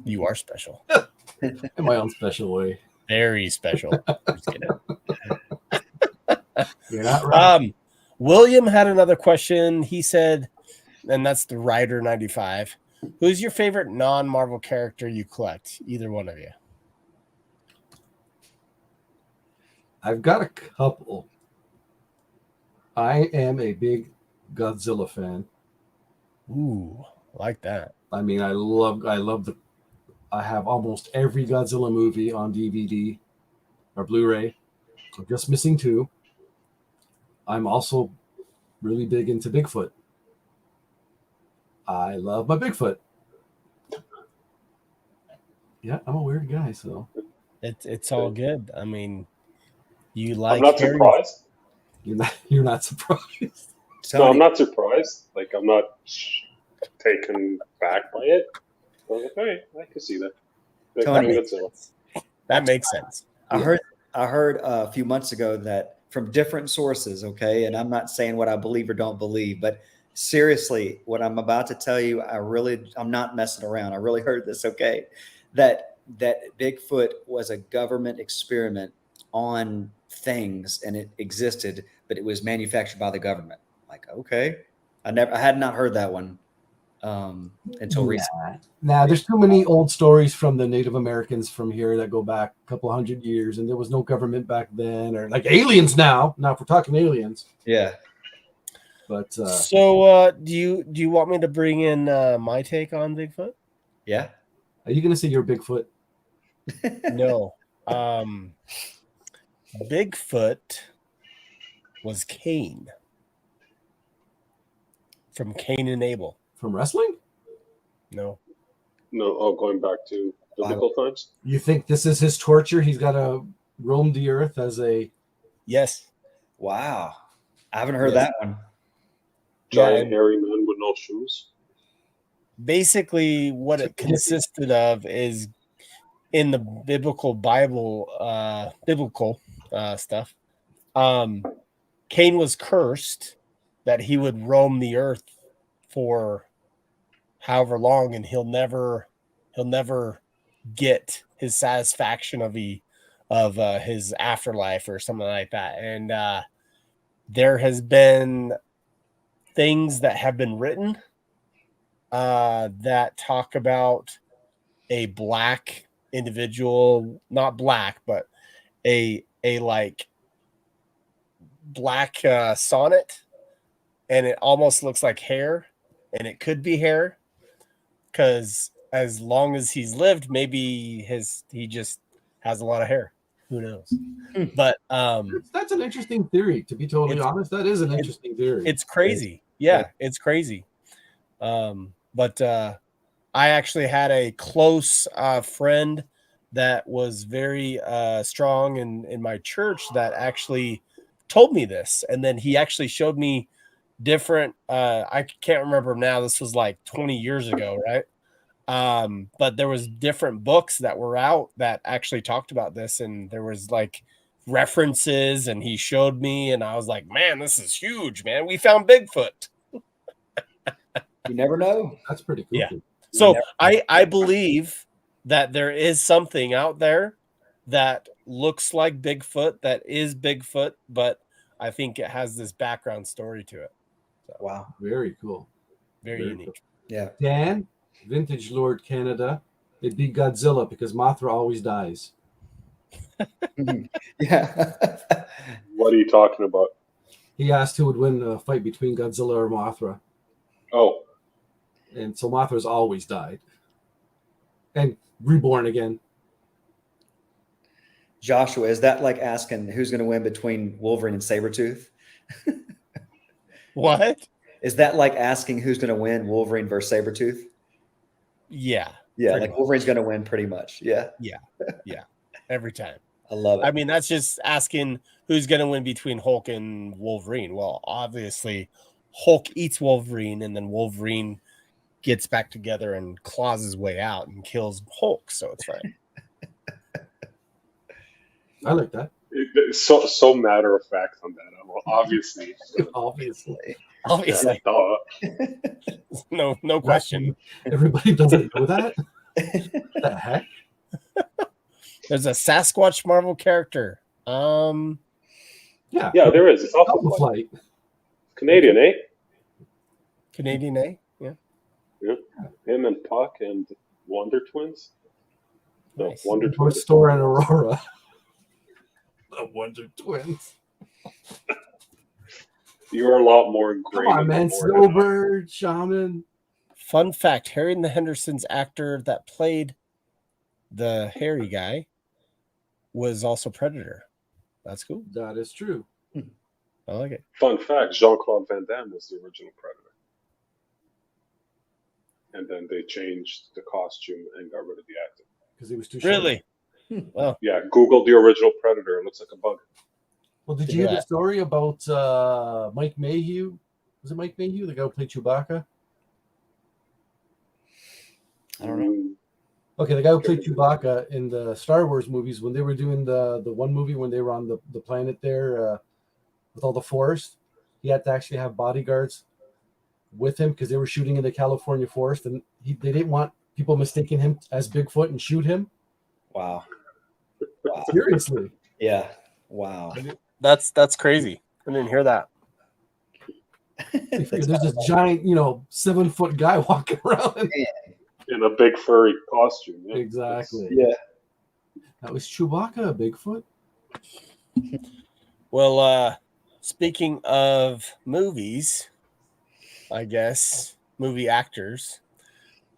You are special. in my own special way. Very special. Just kidding. You're not right. William had another question. He said, and that's the Rider 95. Who's your favorite non-Marvel character you collect? Either one of you. I've got a couple. I am a big Godzilla fan. Ooh, like that. I mean, I love I have almost every Godzilla movie on DVD or Blu-ray. I'm just missing 2. I'm also really big into Bigfoot. I love my Bigfoot. Yeah, I'm a weird guy, so It's all good. I mean, you like I'm not Harry- surprised. you're not surprised. No, I'm not surprised. Like I'm not taken back by it. I was like, all right, I can see that. Like, Tony. Godzilla. That makes sense. I heard a few months ago that from different sources, okay, and I'm not saying what I believe or don't believe, but seriously, what I'm about to tell you, I'm not messing around. I really heard this, okay, that Bigfoot was a government experiment on things and it existed, but it was manufactured by the government. Like, okay, I had not heard that one until recently. Nah, there's too many old stories from the Native Americans from here that go back a couple hundred years, and there was no government back then, or like aliens now. Now, if we're talking aliens, Yeah. but So, do you want me to bring in my take on Bigfoot? Yeah. are you going to say you're Bigfoot? No. Bigfoot was Cain from Cain and Abel. From wrestling? No. No, going back to biblical times. You think this is his torture? He's got to roam the earth as a... Yes. Wow. I haven't heard Yes. that one. Giant hairy man with no shoes. Basically, what it consisted of is in the biblical Bible, stuff. Cain was cursed that he would roam the earth for however long, and he'll never get his satisfaction of his afterlife or something like that. And there has been things that have been written that talk about a black individual, not black, but a a like black sonnet, and it almost looks like hair, and it could be hair, because as long as he's lived, maybe he just has a lot of hair. Who knows? But that's an interesting theory. To be totally honest, that is an interesting theory. It's crazy. Yeah, it's crazy. But I actually had a close friend that was very strong in my church that actually told me this, and then he actually showed me different. I can't remember now. This was like 20 years ago, right? But there was different books that were out that actually talked about this, and there was like references, and he showed me, and I was like, man, this is huge, man. We found Bigfoot. You never know. That's pretty cool. Yeah. So I believe that there is something out there that looks like Bigfoot, that is Bigfoot, but I think it has this background story to it. So, wow. Very cool. Very unique. Cool. Yeah. Dan, Vintage Lord Canada, it'd be Godzilla because Mothra always dies. Yeah. What are you talking about? He asked who would win a fight between Godzilla or Mothra. Oh. And so Mothra's always died. And reborn again. Joshua, is that like asking who's going to win between Wolverine and Sabretooth? What? Is that like asking who's going to win Wolverine versus Sabretooth? Yeah. Yeah, like Wolverine's going to win pretty much. Yeah. Yeah. Yeah. Every time. I love it. I mean, that's just asking who's going to win between Hulk and Wolverine. Well, obviously, Hulk eats Wolverine, and then Wolverine gets back together and claws his way out and kills Hulk, so it's fine. I like that. It's so matter of fact on that. Well, obviously. Obviously. No question. Everybody doesn't know that? What the heck? There's a Sasquatch Marvel character. Yeah, there is. It's Alpha Flight. Canadian, eh? Canadian, eh? Yeah. Yeah. Him and Puck and Wonder Twins. No, Nice. Wonder Twins. Store and Aurora. The Wonder Twins. You're a lot more ingrained. Come on, man. Snowbird, Shaman. Fun fact, Harry and the Hendersons actor that played the hairy guy was also Predator. That's cool. That is true. I like it. Fun fact, Jean-Claude Van Damme was the original Predator. And then they changed the costume and got rid of the actor. Because he was too short. Really? Well, yeah, Google the original Predator. It looks like a bug. Well, did you hear the story about Mike Mayhew? Was it Mike Mayhew, the guy who played Chewbacca? I don't know. Okay, the guy who played Chewbacca in the Star Wars movies, when they were doing the one movie when they were on the planet there with all the forest, he had to actually have bodyguards with him because they were shooting in the California forest, and they didn't want people mistaking him as Bigfoot and shoot him. Wow. Seriously. Yeah. Wow. that's crazy. I didn't hear that. There's this giant, 7-foot guy walking around. In a big furry costume. Yeah. Exactly. Yeah. That was Chewbacca, Bigfoot. Well, speaking of movies, I guess, movie actors,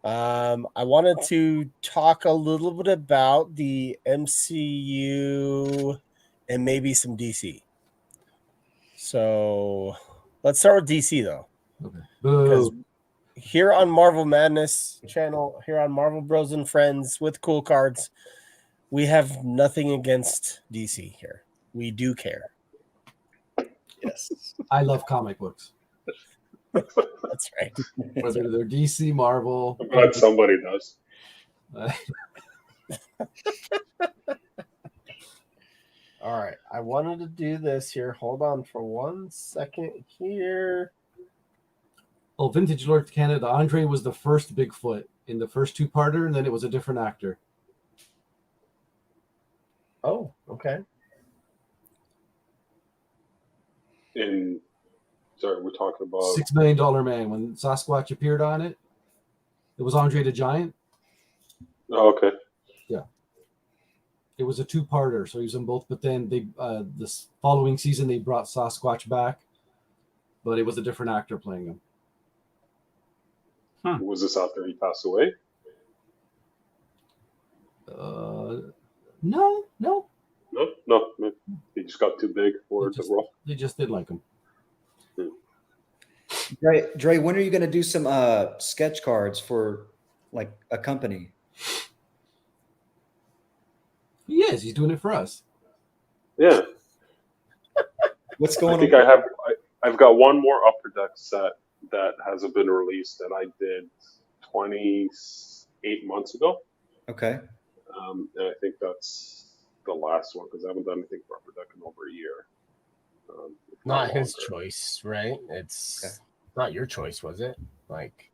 I wanted to talk a little bit about the MCU and maybe some DC. So let's start with DC, though. Okay. Because here on Marvel Madness channel, here on Marvel Bros and Friends with Cool Cards, we have nothing against DC here. We do care. Yes. I love comic books. That's right. Whether they're DC, Marvel. I'm glad somebody does. All right. I wanted to do this here. Hold on for 1 second here. Oh, Vintage Lord Canada. Andrei was the first Bigfoot in the first two-parter, and then it was a different actor. Oh, okay. Sorry, we're talking about $6 Million Man. When Sasquatch appeared on it, it was Andre the Giant. Oh, okay. Yeah. It was a two-parter, so he was in both. But then they this following season they brought Sasquatch back, but it was a different actor playing him. Was this after he passed away? No. No. He just got too big for the role. They just didn't like him. Dre, when are you going to do some sketch cards for like a company? He is. He's doing it for us. Yeah. What's going on? I think I've got one more Upper Deck set that hasn't been released that I did 28 months ago. Okay. And I think that's the last one because I haven't done anything for Upper Deck in over a year. Not his choice, right? It's not your choice, was it? Like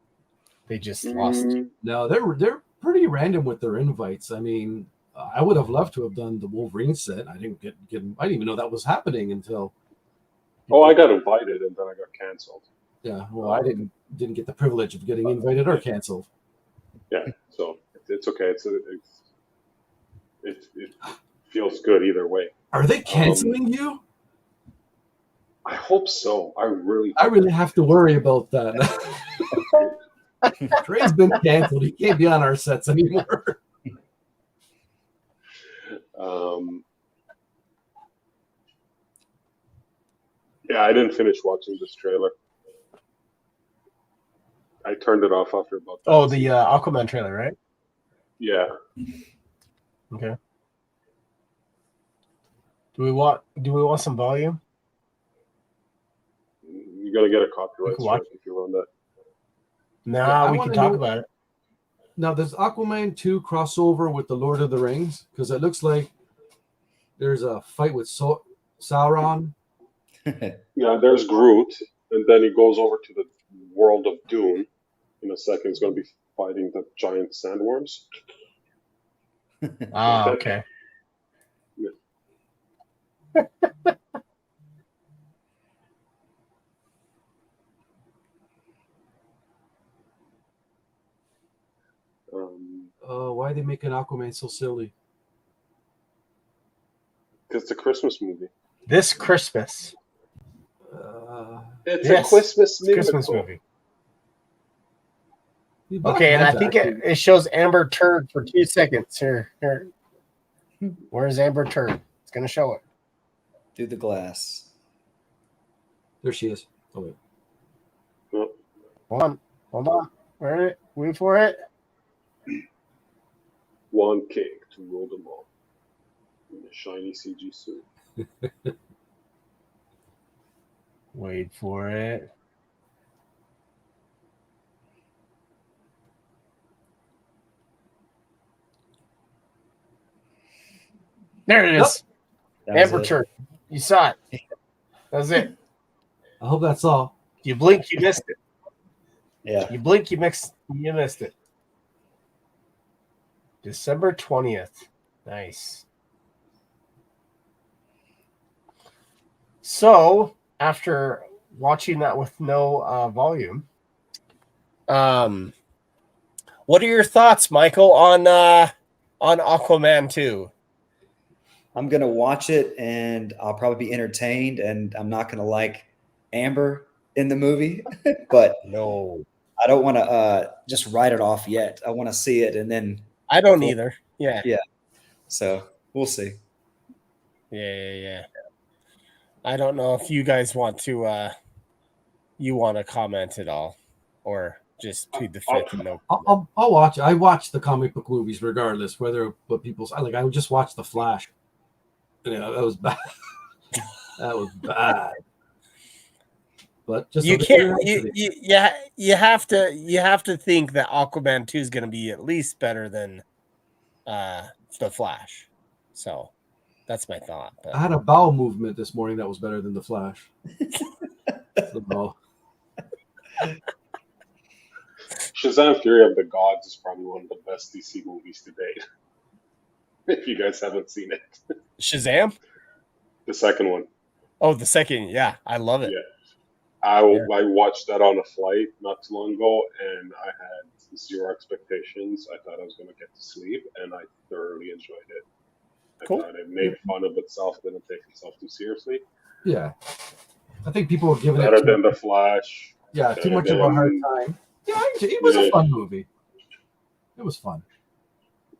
they just lost. No, they're pretty random with their invites. I mean, I would have loved to have done the Wolverine set. I didn't get. I didn't even know that was happening until. Oh, I got invited and then I got canceled. Yeah, well, I didn't get the privilege of getting invited or canceled. Yeah, so it's okay. It feels good either way. Are they canceling you? I hope so. I really have to worry about that. Trey's been canceled. He can't be on our sets anymore. Yeah, I didn't finish watching this trailer. I turned it off after about that. Oh, the Aquaman trailer, right? Yeah. Okay. Do we want some volume? You gotta get a copyright strike if you run that. Nah, we can talk about it. Now, does Aquaman 2 crossover with the Lord of the Rings? Because it looks like there's a fight with Sauron. Yeah, there's Groot, and then he goes over to the world of Dune. In a second, he's going to be fighting the giant sandworms. Ah, okay. Yeah. Why are they making Aquaman so silly? Because it's a Christmas movie. This Christmas. It's a Christmas movie. Black Okay, and I Manta think actually- it shows Amber Turd for 2 seconds. Here. Where's Amber Turd? It's going to show it. Through the glass. There she is. Oh, wait. Oh. Hold on. Where is it? Wait for it. One king to rule them all. In a shiny CG suit. Wait for it. There it is. Amber Turd. You saw it. That's it. I hope that's all. You blink, you missed it. Yeah. You blink, you missed it. December 20th. Nice. So, after watching that with no volume, what are your thoughts, Michael, on Aquaman 2? I'm going to watch it and I'll probably be entertained, and I'm not going to like Amber in the movie, but No. I don't want to just write it off yet. I want to see it, and then I don't either. Yeah. So we'll see. Yeah. I don't know if you guys want to comment at all, or just plead the fifth and no. I'll watch. I watch the comic book movies regardless, whether what people's like. I would just watch The Flash. Yeah, that was bad. That was bad. But just You can't. You have to think that Aquaman 2 is going to be at least better than The Flash. So that's my thought. But. I had a bowel movement this morning that was better than The Flash. So, Shazam! Fury of the Gods is probably one of the best DC movies to date. If you guys haven't seen it, Shazam, the second one. Oh, the second, yeah, I love it. Yeah. I watched that on a flight not too long ago, and I had zero expectations. I thought I was going to get to sleep, and I thoroughly enjoyed it. Cool. thought it made fun of itself, didn't take itself too seriously. Yeah, I think people were giving Better it than The Flash. too much of a hard time. Yeah, it was a fun movie. It was fun.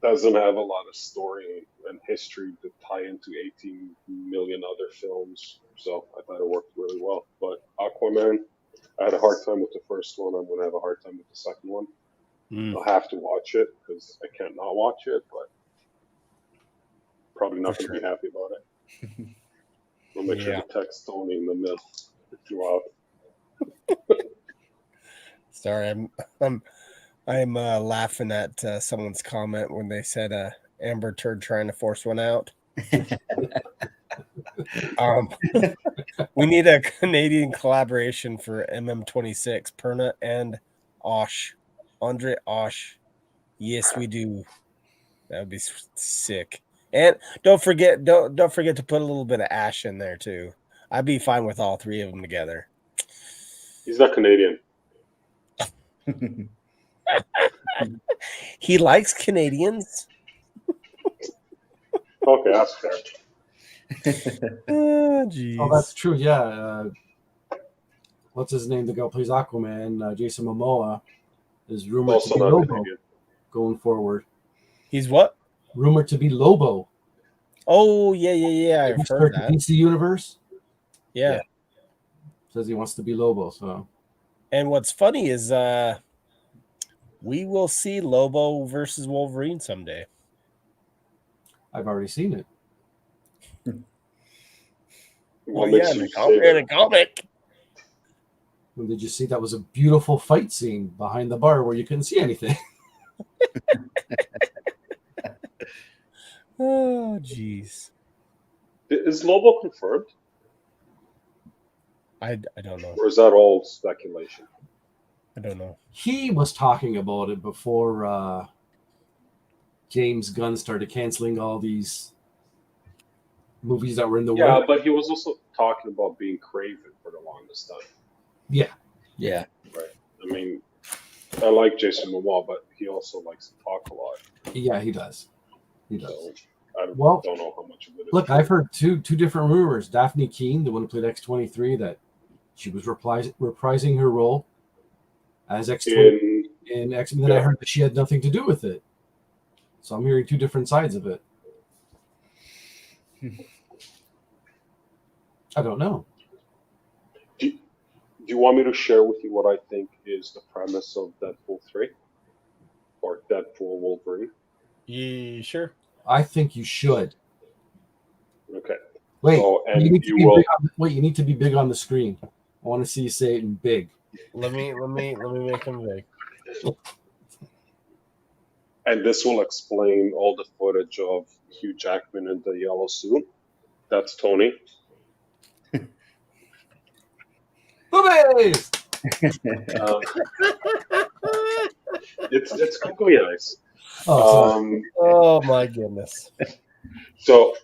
Doesn't have a lot of story and history to tie into 18 million other films, so I thought it worked really well. But Aquaman, I had a hard time with the first one. I'm going to have a hard time with the second one. I'll have to watch it because I can't not watch it, but probably not going to be happy about it. I'll make sure to text Tony in the middle throughout. Sorry, I'm laughing at someone's comment when they said Amber Turd trying to force one out. We need a Canadian collaboration for MM26, Perna and Ausch. Andrei Ausch. Yes, we do. That would be sick. And don't forget to put a little bit of Ash in there too. I'd be fine with all three of them together. He's not Canadian. He likes Canadians. Okay, that's fair. Oh, that's true. Yeah. What's his name? The guy who plays Aquaman, Jason Momoa, is rumored Also to be not Lobo Canadian. going forward. He's what? Rumored to be Lobo. Oh, yeah. I've heard that. DC Universe. Yeah. Says he wants to be Lobo. So. And what's funny is we will see Lobo versus Wolverine someday. I've already seen it. Well, yeah, in a comic. Well, did you see that was a beautiful fight scene behind the bar where you couldn't see anything? Oh, jeez. Is Lobo confirmed? I don't know. Or is that all speculation? I don't know. He was talking about it before James Gunn started canceling all these movies that were in the works. Yeah, but he was also talking about being Craven for the longest time. Yeah. Right. I mean, I like Jason Momoa, but he also likes to talk a lot. Yeah, he does. So I don't know how much of it is. Look, I've heard two different rumors. Daphne Keane, the one who played X-23, that she was reprising her role as X-23 in X-Men. Then I heard that she had nothing to do with it. So I'm hearing two different sides of it. I don't know. Do you want me to share with you what I think is the premise of Deadpool 3? Or Deadpool Wolverine? Yeah, sure. I think you should. Okay. Wait, so, you need to be big on the screen. I want to see you say it in big. Let me make him big. And this will explain all the footage of Hugh Jackman in the yellow suit. That's Tony. Boobies! It's googly eyes. Oh my goodness. So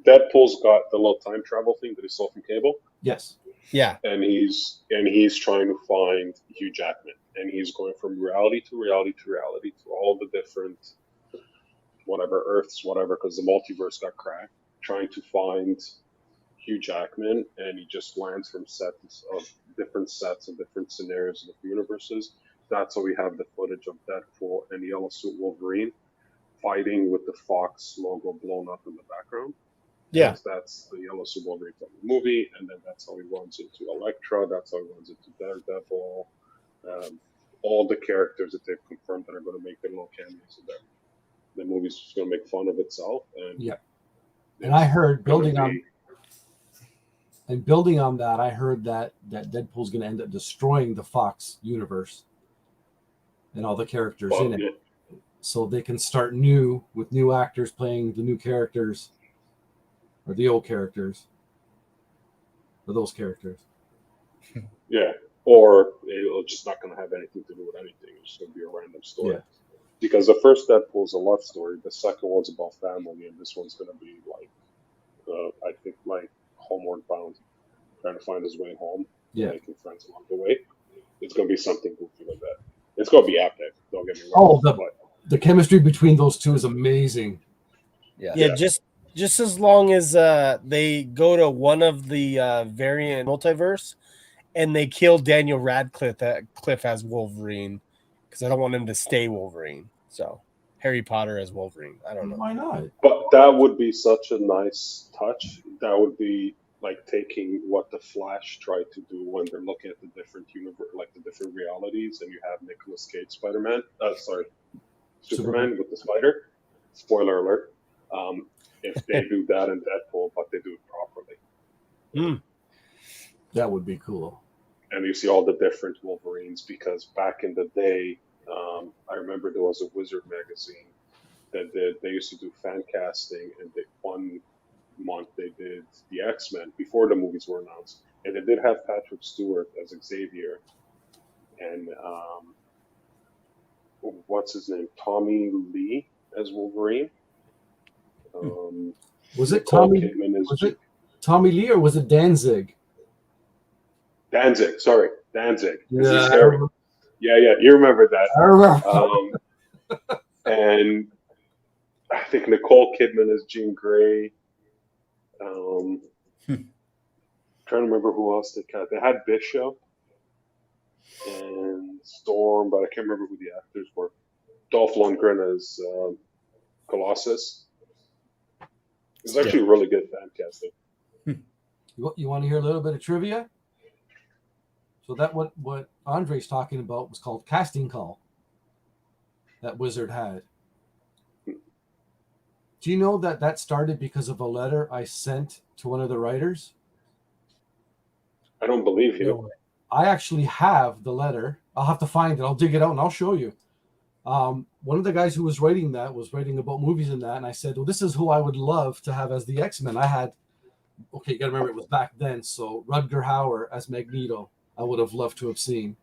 Deadpool's got the little time travel thing that he saw from Cable. Yes. Yeah. And he's trying to find Hugh Jackman. And he's going from reality to reality to reality to all the different Earths, because the multiverse got cracked, trying to find Hugh Jackman, and he just lands from sets of different scenarios of the universes. That's how we have the footage of Deadpool and Yellow Suit Wolverine fighting with the Fox logo blown up in the background. Yeah. That's the Yellow Suit Wolverine from the movie, and then that's how he runs into Elektra, that's how he runs into Daredevil, all the characters that they've confirmed that are going to make their little cameos in there. The movie's just going to make fun of itself. And I heard building on that, I heard that Deadpool's going to end up destroying the Fox universe and all the characters in it. So they can start new with new actors playing the new characters or the old characters or those characters. Yeah. Or it's just not going to have anything to do with anything. It's just going to be a random story. Yeah. Because the first Deadpool is a love story. The second one's about family. And this one's going to be I think homeward bound, trying to find his way home, making friends along the way. It's going to be something goofy like that. It's going to be epic. Don't get me wrong. The chemistry between those two is amazing. Yeah, just as long as they go to one of the variant multiverse and they kill Daniel Radcliffe as Wolverine, because I don't want him to stay Wolverine. So Harry Potter as Wolverine. I don't know. Why not? But that would be such a nice touch. That would be like taking what the Flash tried to do when they're looking at the different universe, like the different realities, and you have Nicolas Cage Spider-Man. Superman with the spider. Spoiler alert. If they do that in Deadpool, but they do it properly. That would be cool. And you see all the different Wolverines, because back in the day, I remember there was a Wizard magazine that they used to do fan casting, and one month they did the X-Men before the movies were announced, and they did have Patrick Stewart as Xavier, and what's his name, Tommy Lee as Wolverine. Was it Tommy Lee or was it Danzig? Danzig. Yeah, Yeah, you remember that. I remember. And I think Nicole Kidman is Jean Grey. Trying to remember who else they got. They had Bishop and Storm, but I can't remember who the actors were. Dolph Lundgren as Colossus. It was actually really good fan casting. You want to hear a little bit of trivia? So that what Andrei's talking about was called casting call. That Wizard had. Do you know that started because of a letter I sent to one of the writers? I don't believe you. I actually have the letter. I'll have to find it. I'll dig it out and I'll show you. One of the guys who was writing that was writing about movies and that, and I said, well, this is who I would love to have as the X-Men. I had, okay, you got to remember it was back then, so Rutger Hauer as Magneto, I would have loved to have seen,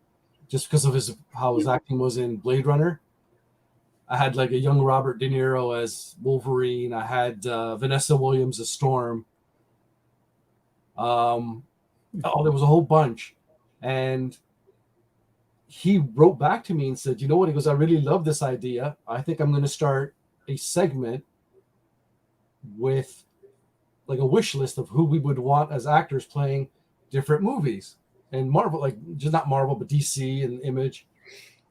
just because of how his acting was in Blade Runner. I had like a young Robert De Niro as Wolverine. I had Vanessa Williams as Storm. There was a whole bunch. And he wrote back to me and said, you know what? He goes, I really love this idea. I think I'm going to start a segment with like a wish list of who we would want as actors playing different movies. And Marvel, like just not Marvel, but DC and Image.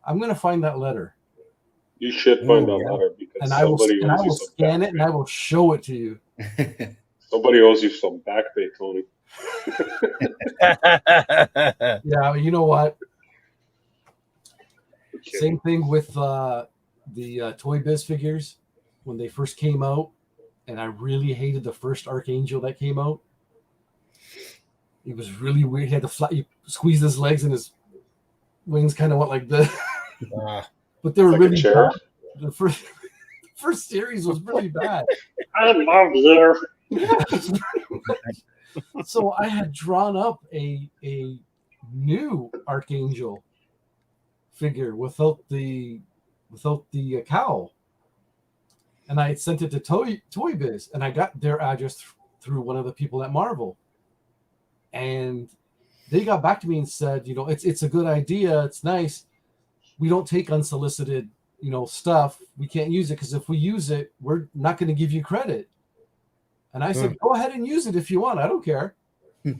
I'm going to find that letter. You should find that letter, because I will scan it and I will show it to you. Somebody owes you some back pay, Tony. Yeah, you know what? Okay. Same thing with the Toy Biz figures when they first came out, and I really hated the first Archangel that came out. It was really weird. He had to fly, you squeezed his legs and his wings kind of went like this. But they were really bad. The first series was really bad. I love you. Yeah. So I had drawn up a new Archangel figure without the cowl, and I had sent it to Toy Biz, and I got their address through one of the people at Marvel, and they got back to me and said, you know, it's a good idea, it's nice. We don't take unsolicited, you know, stuff. We can't use it because if we use it, we're not going to give you credit. And I said, go ahead and use it if you want. I don't care.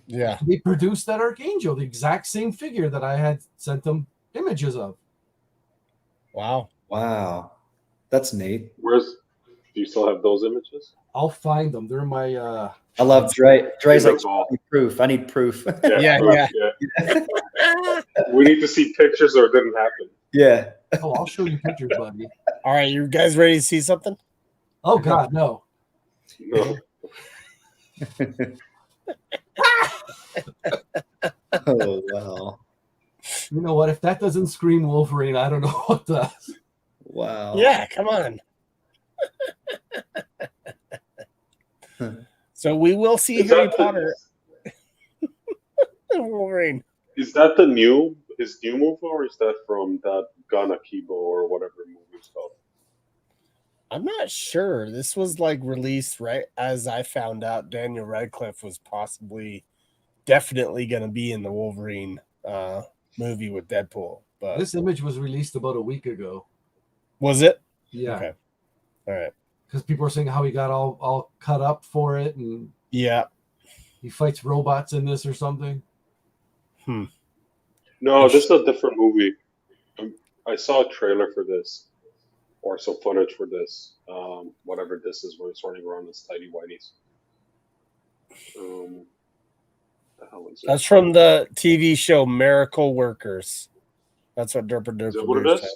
Yeah. They produced that Archangel, the exact same figure that I had sent them images of. Wow. That's neat. Do you still have those images? I'll find them. They're in my I love Dre. Dre's like, all. I need proof. Yeah. We need to see pictures or it didn't happen. Yeah. Oh, I'll show you pictures, buddy. All right, you guys ready to see something? Oh God, no. No. Oh wow. You know what? If that doesn't scream Wolverine, I don't know what does. Wow. Yeah, come on. So we will see Harry Potter and Wolverine. Is that his new movie, or is that from that Ghana Kibo or whatever movie it's called? I'm not sure. This was like released right as I found out Daniel Radcliffe was definitely going to be in the Wolverine movie with Deadpool. But This image was released about a week ago. was it? Yeah. Okay. All right. because people are saying how he got all cut up for it, and Yeah. he fights robots in this or something. No, this is a different movie. I saw a trailer for this, or some footage for this. Whatever this is, where he's running around as tidy whities. The hell is it? That's from the TV show Miracle Workers. That's what Derpa Is that Derpa what it Beer is? said.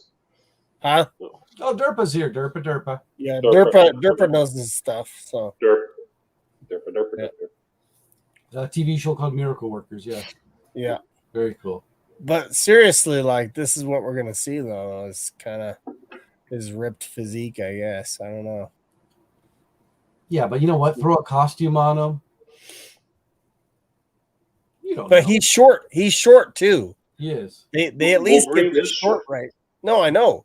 Huh? No. Oh, Derpa's here. Derpa. Yeah, Derpa. Derpa knows his stuff. So Derp. Derp. Yeah. A TV show called Miracle Workers. Yeah. yeah. Very cool. But seriously, like this is what we're gonna see though. Is kind of his ripped physique, I guess. I don't know. Yeah, but you know what? Throw a costume on him. You don't But know. he's short. He's short too. He is. They at least Wolverine get the is short short. right. No, I know.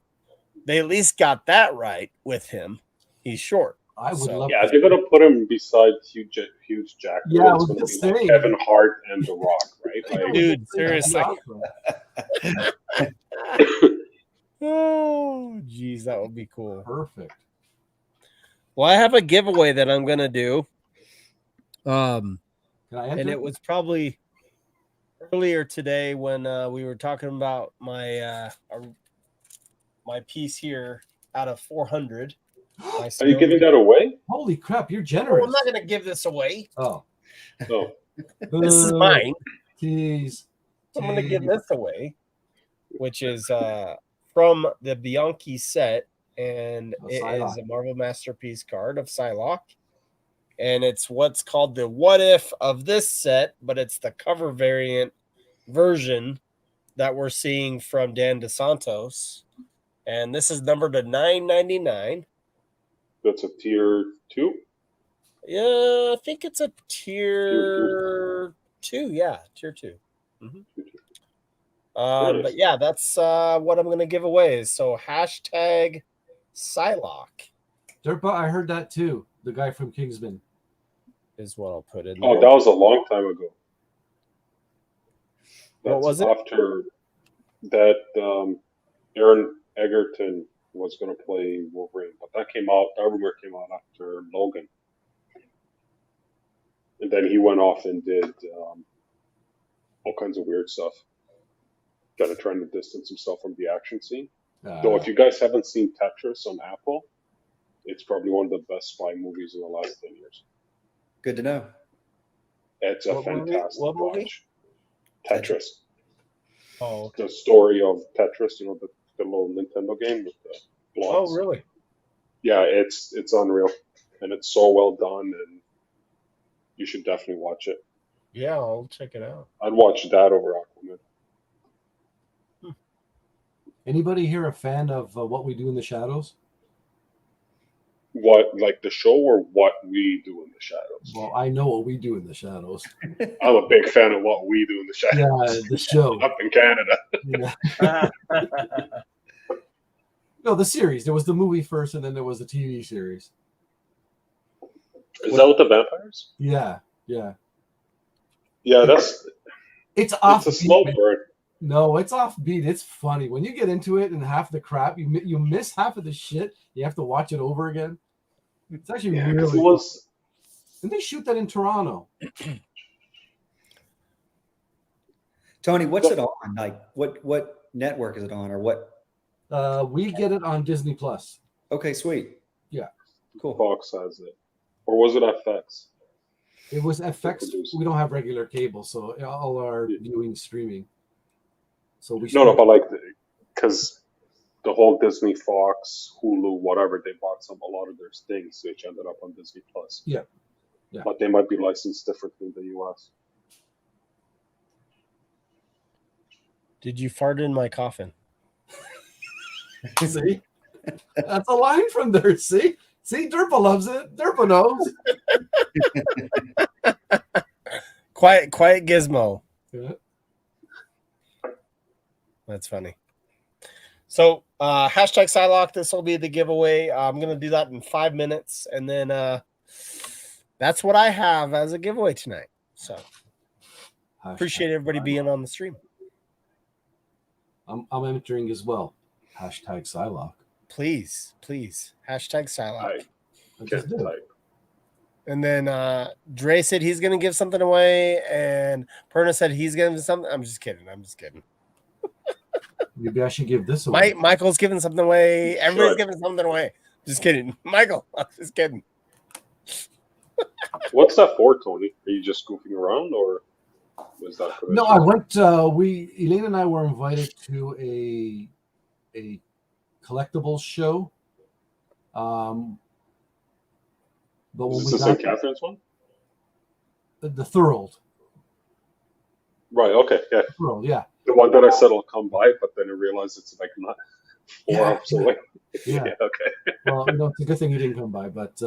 They at least got that right with him. He's short. I would So- love Yeah, to. they're gonna put him beside Hugh Jackman. Yeah, I It's was gonna just be like saying. Kevin Hart and The Rock, right? Like, Dude, That'd be seriously. awesome. Oh, geez, that would be cool. Perfect. Well, I have a giveaway that I'm gonna do. Can I enter? And it was probably earlier today when we were talking about my my piece here out of 400. are you giving that away? Holy crap, you're Oh, generous. I'm not gonna give this away. Oh. No. This is mine. Tease. I'm gonna give this away, which is from the Bianchi set, and Oh, it is Psylocke. a Marvel Masterpiece card of Psylocke. And it's what's called the what if of this set, but it's the cover variant version that we're seeing from Dan DeSantos. And this is numbered to $9.99. That's a tier 2. Yeah, I think it's a tier 2. Yeah, tier 2. But yeah, that's what I'm gonna give away. So hashtag Psylocke Derpa, I heard that too. The guy from Kingsman. is what I'll put in Oh, there. that was a long time ago. What That's was it? after that Aaron Egerton was going to play Wolverine, but that rumor came out after Logan. And then he went off and did all kinds of weird stuff. Kind of trying to distance himself from the action scene. Though if you guys haven't seen Tetris on Apple, it's probably one of the best spy movies in the last 10 years. Good to know. It's a What movie? fantastic What movie? watch. Tetris. Oh, okay. The story of Tetris, the little Nintendo game with the blocks. Oh, really? Yeah, it's unreal, and it's so well done, and you should definitely watch it. Yeah, I'll check it out. I'd watch that over Aquaman. Anybody here a fan of What We Do in the Shadows? What, like the show, or what we do in the shadows? Well, I know What We Do in the Shadows. I'm a big fan of what we do in the shadows. Yeah, the show. Up in Canada. Yeah. No, the series. There was the movie first, and then there was the TV series. Is that with the vampires? Yeah. Yeah, It's off. it's a slow burn. No, it's offbeat. It's funny when you get into it, and half the crap you miss half of the shit. You have to watch it over again. It's actually Yeah, 'cause really. it was. And they shoot that in Toronto. Tony, what's it on? Like, what network is it on, or what? We get it on Disney Plus. Okay, sweet. Yeah. Cool. Fox has it, or was it FX? It was FX. Producer. We don't have regular cable, so all our viewing streaming. So we No, but like, because the whole Disney, Fox, Hulu, whatever, they bought a lot of their things, which ended up on Disney Plus. Yeah. But they might be licensed differently in the US. Did you fart in my coffin? See, that's a line from there. See, Derpa loves it. Derpa knows. Quiet gizmo. Yeah. That's funny. So hashtag Psylocke, this will be the giveaway. I'm gonna do that in 5 minutes, and then that's what I have as a giveaway tonight. So appreciate everybody being on the stream. I'm entering as well. Hashtag Psylocke. Please. Hashtag Psylocke. just Can't did. type. And then Dre said he's gonna give something away, and Perna said he's gonna give something. I'm just kidding. Maybe I should give this away. Michael's giving something away. Everybody's Sure. giving something away. Just kidding, Michael. I'm just kidding. What's that for, Tony? Are you just goofing around, or was that? No, I went. Elaine and I were invited to a collectibles show. But when Is we this the got St. Catherine's one? the Thorold, Right. Okay. Yeah. Thorold, yeah, The one that I said I'll come by, but then I realized it's like not 4 Yeah, hours away. yeah. Okay. Well, it's a good thing you didn't come by, but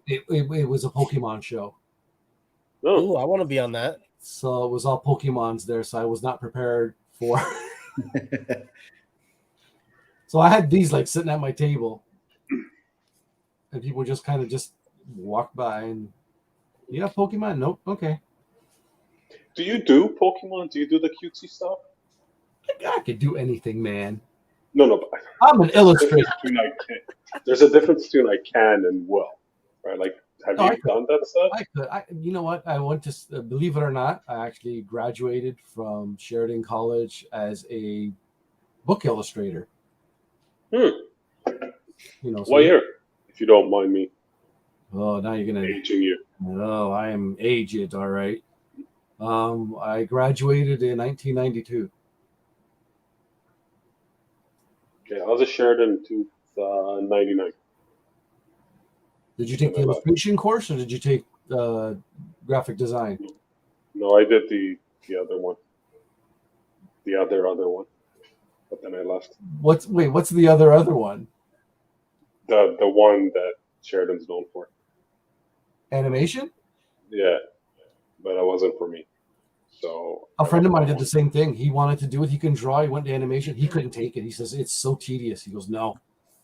it was a Pokemon show, No. Ooh, I want to be on that. so it was all Pokemons there. So I was not prepared for. So I had these like sitting at my table, and people just kind of just walk by and, yeah, Pokemon. Nope. Okay. Do you do Pokemon? Do you do the cutesy stuff? I could do anything, man. No. But I'm an illustrator. there's a difference between I can and will, right? Like, have No, I you done that stuff? I could. You know what? I went to, believe it or not, I actually graduated from Sheridan College as a book illustrator. So So, what year? If you don't mind me oh, now you're gonna. aging you. Oh, I am aged. All right. I graduated in 1992. Okay, I was a Sheridan in 99. Did you take the illustration course or did you take graphic design? No, I did the other one. The other one. But then I left. What's the other one? The one that Sheridan's known for. Animation? Yeah. But it wasn't for me. So A friend of mine did the same thing. He wanted to do it. He can draw. He went to animation. He couldn't take it. He says it's so tedious. He goes, no.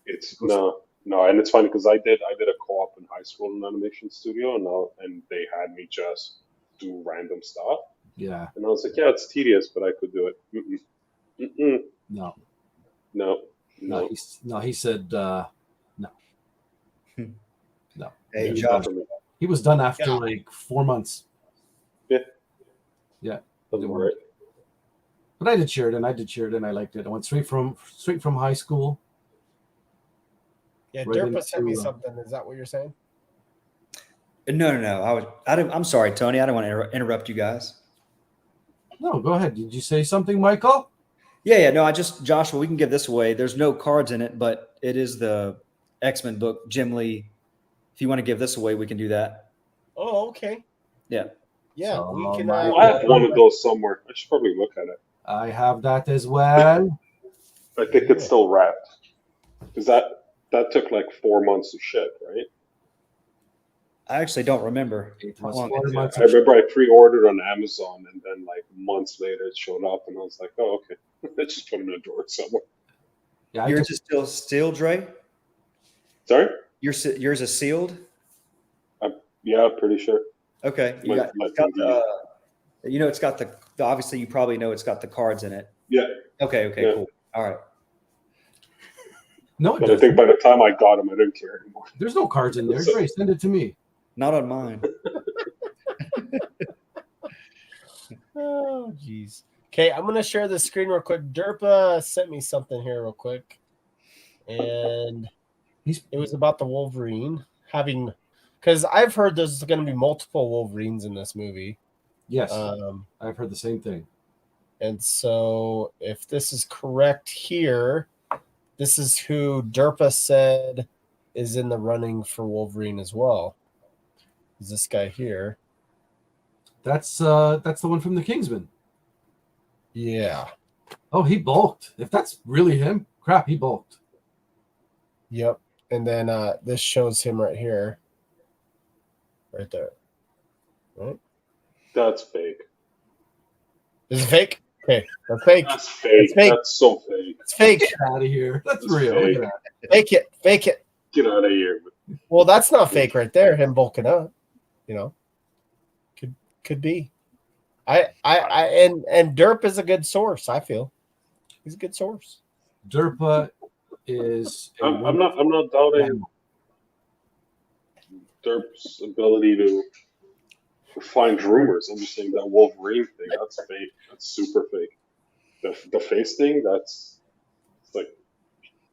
It's no, and it's funny because I did a co-op in high school in an animation studio, and they had me just do random stuff. Yeah. And I was like, yeah, it's tedious, but I could do it. No. He said no. No. Hey, Yeah, Josh. He was done after like 4 months. Yeah. Doesn't work. But I did Sheridan. I liked it. I went straight from high school. Yeah, Right Derpa sent me into, something. Is that what you're saying? No. I'm sorry, Tony. I don't want to interrupt you guys. No, go ahead. Did you say something, Michael? Yeah. No, Joshua, we can give this away. There's no cards in it, but it is the X-Men book, Jim Lee. If you want to give this away, we can do that. Oh, okay. Yeah. Yeah, So, we can. Well, I have one of those somewhere. I should probably look at it. I have that as well. I think it's still wrapped. Because that took like 4 months to ship, right? I actually don't remember. It how was long 4 it months. I remember I pre-ordered on Amazon, and then like months later it showed up, and I was like, oh, okay. I just put it in a drawer somewhere. Yeah, Yours is still sealed, Dre? Sorry? Yours is sealed? Yeah, pretty sure. Okay. It's got the obviously you probably know it's got the cards in it. Yeah. Okay, Yeah. cool. All right. No, it But I think doesn't. by the time I got them, I didn't care anymore. There's no cards in there. Dre, send it to me. Not on mine. Oh, jeez. Okay, I'm gonna share the screen real quick. Derpa sent me something here real quick, and it was about the Wolverine having, because I've heard there's going to be multiple Wolverines in this movie. Yes, I've heard the same thing. And so, if this is correct here, this is who Derpa said is in the running for Wolverine as well. Is this guy here? That's the one from the Kingsman. Yeah. Oh, he bulked. If that's really him, crap, he bulked. Yep. And then this shows him right here. Right there. Right? That's fake. Is it fake? Okay, that's fake. That's fake. It's fake. That's so fake. It's fake. Get out of here. That's It's real. fake. Look at that. Fake it. Fake it. Get out of here. Well, that's not fake right there. Him bulking up. Could be. And Derp is a good source. I feel he's a good source. Derpa is. I'm not doubting. Derp's ability to find rumors. I'm just saying that Wolverine thing, that's fake. That's super fake. The face thing, it's like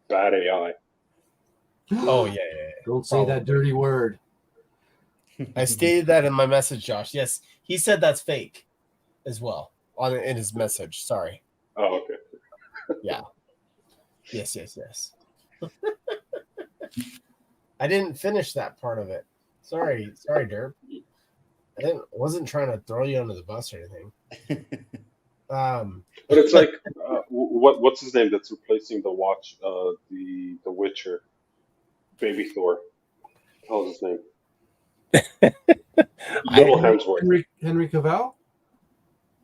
bad AI. Oh yeah. Don't say that dirty word. I stated that in my message, Josh. Yes, he said that's fake as well in his message. Sorry. Oh, okay. Yeah. Yes. I didn't finish that part of it. Sorry, Derp. Wasn't trying to throw you under the bus or anything. But it's like, what's his name that's replacing the Watch, the Witcher, Baby Thor? What the hell is his name? Little Hemsworth. Henry Cavill?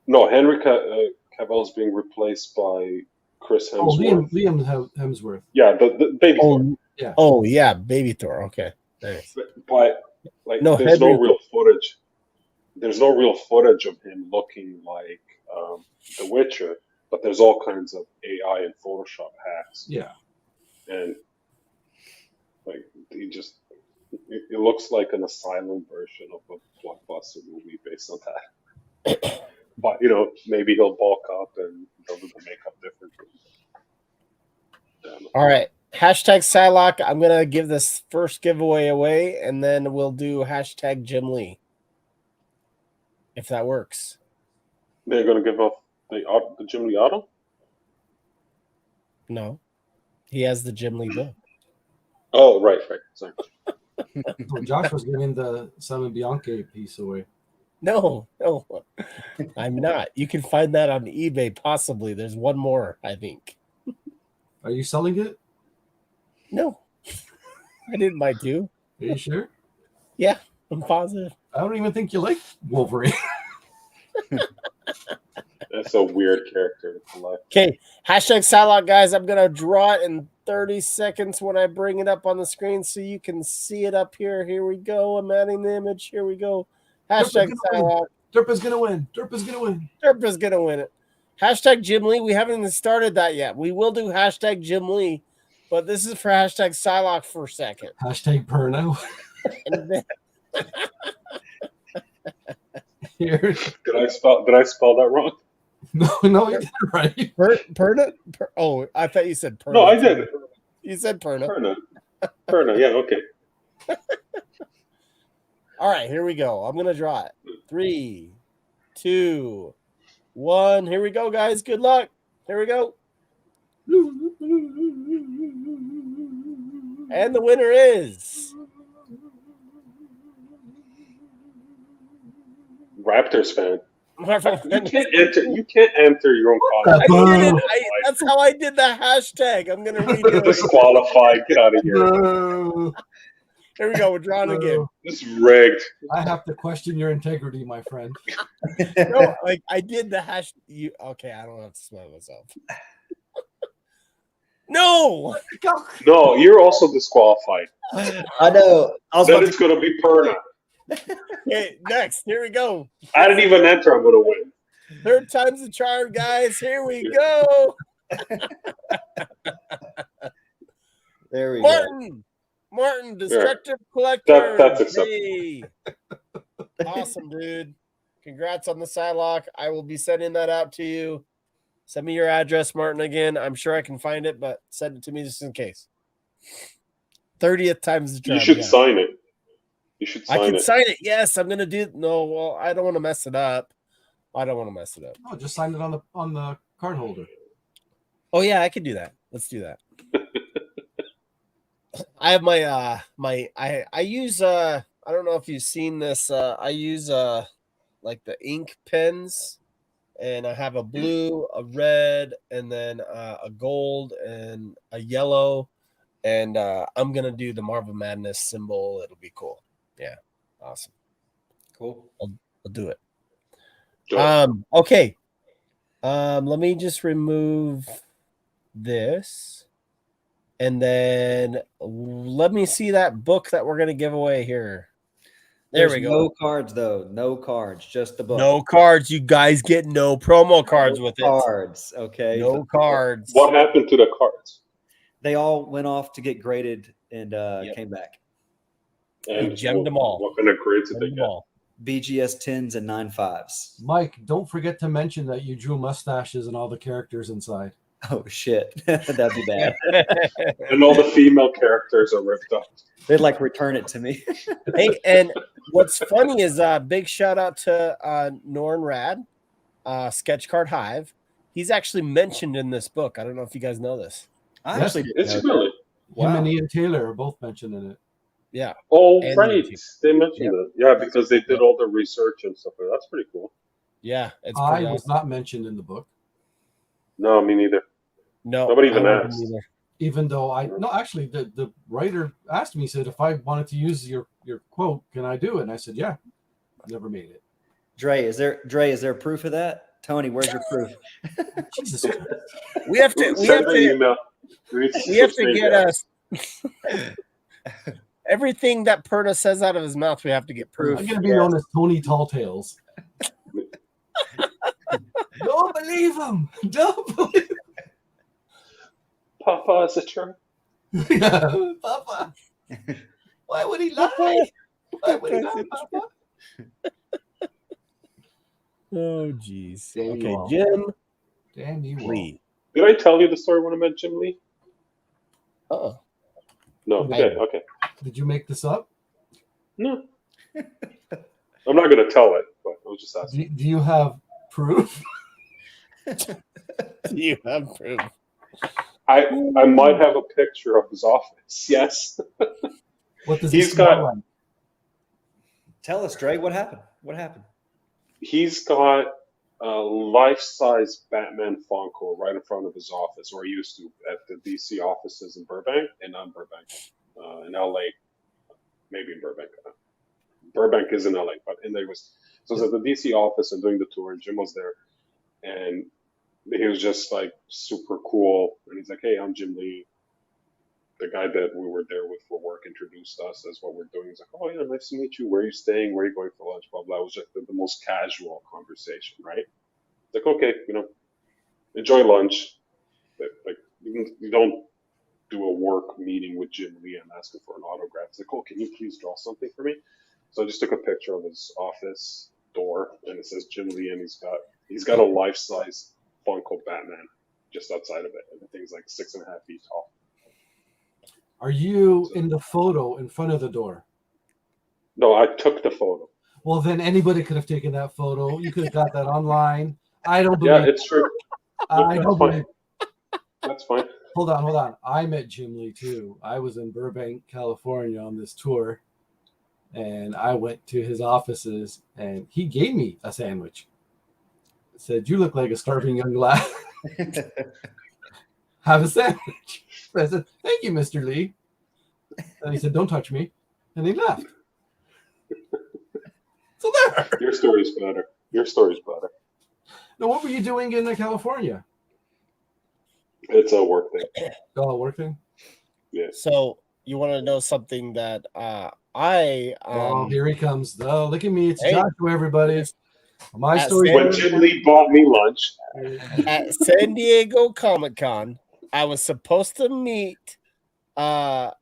No, Henry Cavill is being replaced by Chris Hemsworth. Oh, Liam Hemsworth. Yeah, the Baby Thor. Yeah. Oh yeah, Baby Thor. Okay, nice. But like, No, there's no Henry. real footage. There's no real footage of him looking like The Witcher, but there's all kinds of AI and Photoshop hacks. Yeah. And like it looks like an asylum version of a blockbuster movie based on that. But maybe he'll bulk up and they'll do the makeup differently. All right. Hashtag Psylocke. I'm gonna give this first giveaway away, and then we'll do hashtag Jim Lee. If that works. They're gonna give up the Jim Lee auto? No. He has the Jim Lee book. Oh, right. Sorry. Well, Josh was giving the Simon Bianchi piece away. No. I'm not. You can find that on eBay, possibly. There's one more, I think. Are you selling it? No. I didn't mind you. Are you sure? Yeah, I'm positive. I don't even think you like Wolverine. That's a weird character to collect. Okay, hashtag Psylocke, guys. I'm gonna draw it in 30 seconds when I bring it up on the screen so you can see it up here. Here we go. I'm adding the image. Here we go. Hashtag Psylocke. Derp is gonna win. Derp is gonna win. Derp is gonna win it. Hashtag Jim Lee. We haven't even started that yet. We will do hashtag Jim Lee, but this is for hashtag Psylocke for a second. Hashtag Perna. And then, Here. Did I spell that wrong? No, you did it right. Perna? Oh, I thought you said Perna. No, I did. You said Perna. Perna, yeah, okay. All right, here we go. I'm gonna draw it. 3, 2, 1. Here we go, guys. Good luck. Here we go. And the winner is Raptors fan. Marvel. You can't enter your own comment. That's how I did the hashtag. I'm gonna read it. Disqualified. Get out of here. No. Here we go. We're drawing again. This is rigged. I have to question your integrity, my friend. No, like I did the hash. Okay? I don't have to smell myself. No. No, you're also disqualified. I know. Then it's going to be Perna. Okay, next. Here we go. I didn't even enter. I'm going to win. Third time's the charm, guys. Here we go. There we go. Martin, Destructive Collector. That's acceptable. Hey. Awesome, dude. Congrats on the Psylocke. I will be sending that out to you. Send me your address, Martin, again. I'm sure I can find it, but send it to me just in case. 30th time's the charm. You should sign it. You should sign it. I can sign it. Yes, I'm going to do it. No, well, I don't want to mess it up. Oh, just sign it on the card holder. Oh, yeah, I can do that. Let's do that. I have I use I don't know if you've seen this. I use like the ink pens, and I have a blue, a red, and then a gold and a yellow, and I'm gonna do the Marvel Madness symbol. It'll be cool. Yeah, awesome. Cool. I'll do it. Okay. Let me just remove this. And then let me see that book that we're going to give away here. There we go. No cards, though. No cards. Just the book. No cards. You guys get no promo cards with it. Cards. Okay. No cards. What happened to the cards? They all went off to get graded and came back. And gemmed them all. What kind of grades did they Gemmed them get? all. BGS 10s and 9.5s. Mike, don't forget to mention that you drew mustaches and all the characters inside. Oh shit, that'd be bad. And all the female characters are ripped up. They'd like return it to me. Hey, and what's funny is big shout out to Norn Rad, Sketchcard Hive. He's actually mentioned in this book. I don't know if you guys know this. I Yes, actually didn't It's know that. really. Him and Wow. Ian Taylor are both mentioned in it. Yeah. Oh, And right. YouTube. They mentioned it. Yeah, because they did all the research and stuff. That's pretty cool. Yeah. It's I pretty was awesome. not mentioned in the book, No, me neither. No, Nobody even I wasn't asked. either. even though actually the writer asked me, said, if I wanted to use your quote, can I do it? And I said, yeah. Never made it. Dre, is there proof of that? Tony, where's your proof? Jesus Christ. We have to. We Send have an to. email. We have to get us everything that Perna says out of his mouth. We have to get proof. I'm gonna be known as Tony Talltails. Don't believe him. Don't believe him. Papa, is it true? Yeah, Papa. Why would he lie? Why would he lie, Papa? Oh, jeez. Damn you Okay, all. Jim Damn you all. Lee. Did I tell you the story when I met Jim Lee? Oh, No. Okay. Okay. Did you make this up? No. I'm not going to tell it, but I was just asking. Do you have proof? you have proof. I might have a picture of his office. Yes. What does He's he smell got- like? Tell us, Dre, what happened? What happened? He's got a life-size Batman Funko right in front of his office, or he used to at the DC offices in Burbank, and not Burbank, in LA, maybe in Burbank. Burbank is in LA, but and there was so it was at the DC office and doing the tour, and Jim was there, and he was just like super cool, and he's like, "Hey, I'm Jim Lee." The guy that we were there with for work introduced us as what we're doing. He's like, "Oh yeah, nice to meet you. Where are you staying? Where are you going for lunch?" Blah blah. It was just the most casual conversation, right? Like, okay, enjoy lunch. But, like, you don't do a work meeting with Jim Lee and ask him for an autograph. It's like, oh, can you please draw something for me? So I just took a picture of his office door, and it says Jim Lee, and he's got a life-size Funko Batman just outside of it, and the thing's like 6.5 feet tall. Are you in the photo in front of the door? No, I took the photo. Well, then anybody could have taken that photo. You could have got that online. I don't Yeah, believe. it's true. I that's don't fine. believe. That's fine. Hold on. I met Jim Lee too. I was in Burbank, California on this tour, and I went to his offices, and he gave me a sandwich. Said, "You look like a starving young lad. Have a sandwich." I said, "Thank you, Mr. Lee." And he said, "Don't touch me," and he left. So there. Your story's better. Your story's better. Now, what were you doing in California? It's a work thing. Oh, working. Yeah. So you want to know something that Oh, here he comes. Oh, look at me. It's Hey. Joshua, everybody. My At story. When Jim Lee bought me lunch, at San Diego Comic-Con, I was supposed to meet a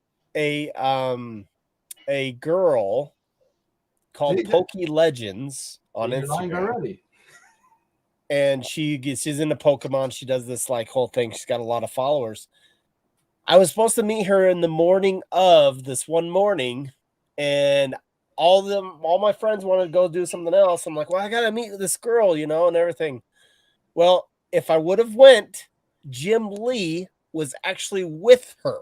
girl called See, Pokey Legends on You're lying Instagram. already. And she's into Pokemon. She does this like whole thing. She's got a lot of followers. I was supposed to meet her in the morning of this one morning, and all my friends wanted to go do something else. I'm like, well, I gotta meet this girl, and everything. Well, if I would have went, Jim Lee was actually with her.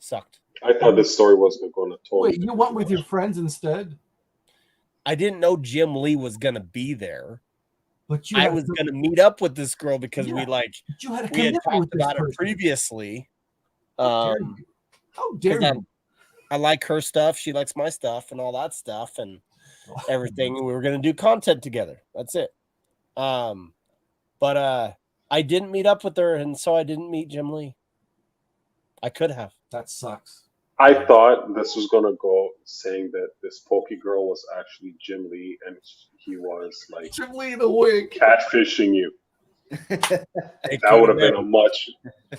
Sucked. I thought this story wasn't going to Tony. Wait, you went with your friends instead? I didn't know Jim Lee was gonna be there. But I was gonna meet up with this girl because Yeah. we you had a we had commitment talked with this about it person. previously. How dare you? How dare 'cause you? I like her stuff, she likes my stuff, and all that stuff, and everything. We were gonna do content together. That's it. But I didn't meet up with her, and so I didn't meet Jim Lee. I could have. That sucks. I thought this was going to go saying that this Pokey girl was actually Jim Lee and he was like Jim Lee the wig. catfishing you. That would have been a much.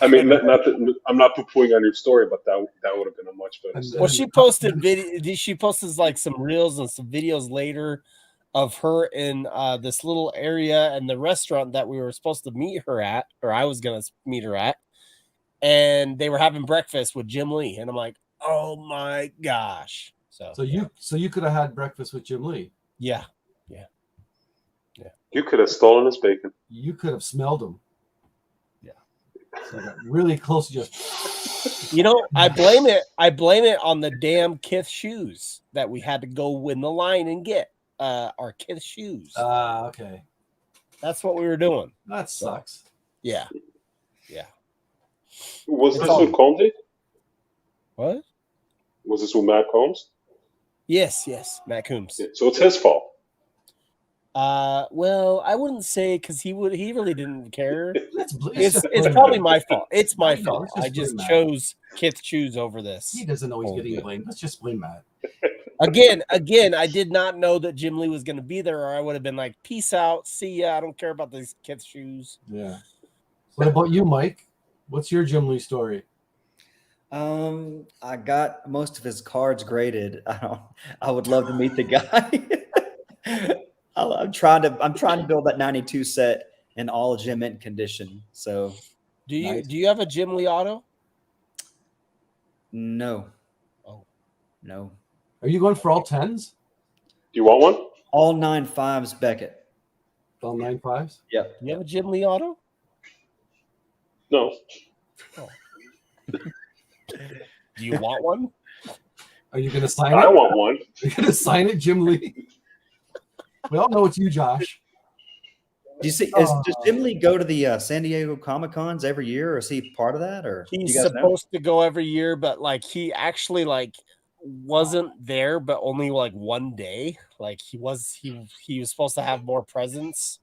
I mean, I'm not poo-pooing on your story, but that would have been a much better. Well, she posted video. She posted like some reels and some videos later of her in this little area and the restaurant that we were supposed to meet her at, or I was gonna meet her at, and they were having breakfast with Jim Lee, and I'm like, oh my gosh! So you could have had breakfast with Jim Lee. Yeah. You could have stolen his bacon. You could have smelled him. Yeah. So I got really close. Just I blame it on the damn Kith shoes that we had to go in the line and get our Kith shoes. Okay. That's what we were doing. That sucks. Yeah. Was this with Combs? What? Was this with Matt Combs? Yes, Matt Coombs. Yeah, so it's his fault. Well, I wouldn't say because he really didn't care. It's probably my fault. It's my fault. Let's I just blame chose Kith shoes over this. He doesn't know he's getting blamed. Let's just blame Matt. Again, I did not know that Jim Lee was going to be there, or I would have been like, "Peace out, see ya. I don't care about these Kith shoes." Yeah. What about you, Mike? What's your Jim Lee story? I got most of his cards graded. I would love to meet the guy. I'm trying to build that 92 set in all gem mint condition. So do you have a Jim Lee auto? No. Oh. No. Are you going for all 10s? Do you want one? All 9 5s Beckett. All 9 5s? Yep. You have a Jim Lee auto? No. Oh. Do you want one? Are you going to sign it? I want one. Are you going to sign it, Jim Lee? We all know it's you, Josh. Do you see? Does Jim Lee go to the San Diego Comic Cons every year, or is he part of that? Or he's supposed to go every year, but like he actually wasn't there, but only like one day. Like he was supposed to have more presence,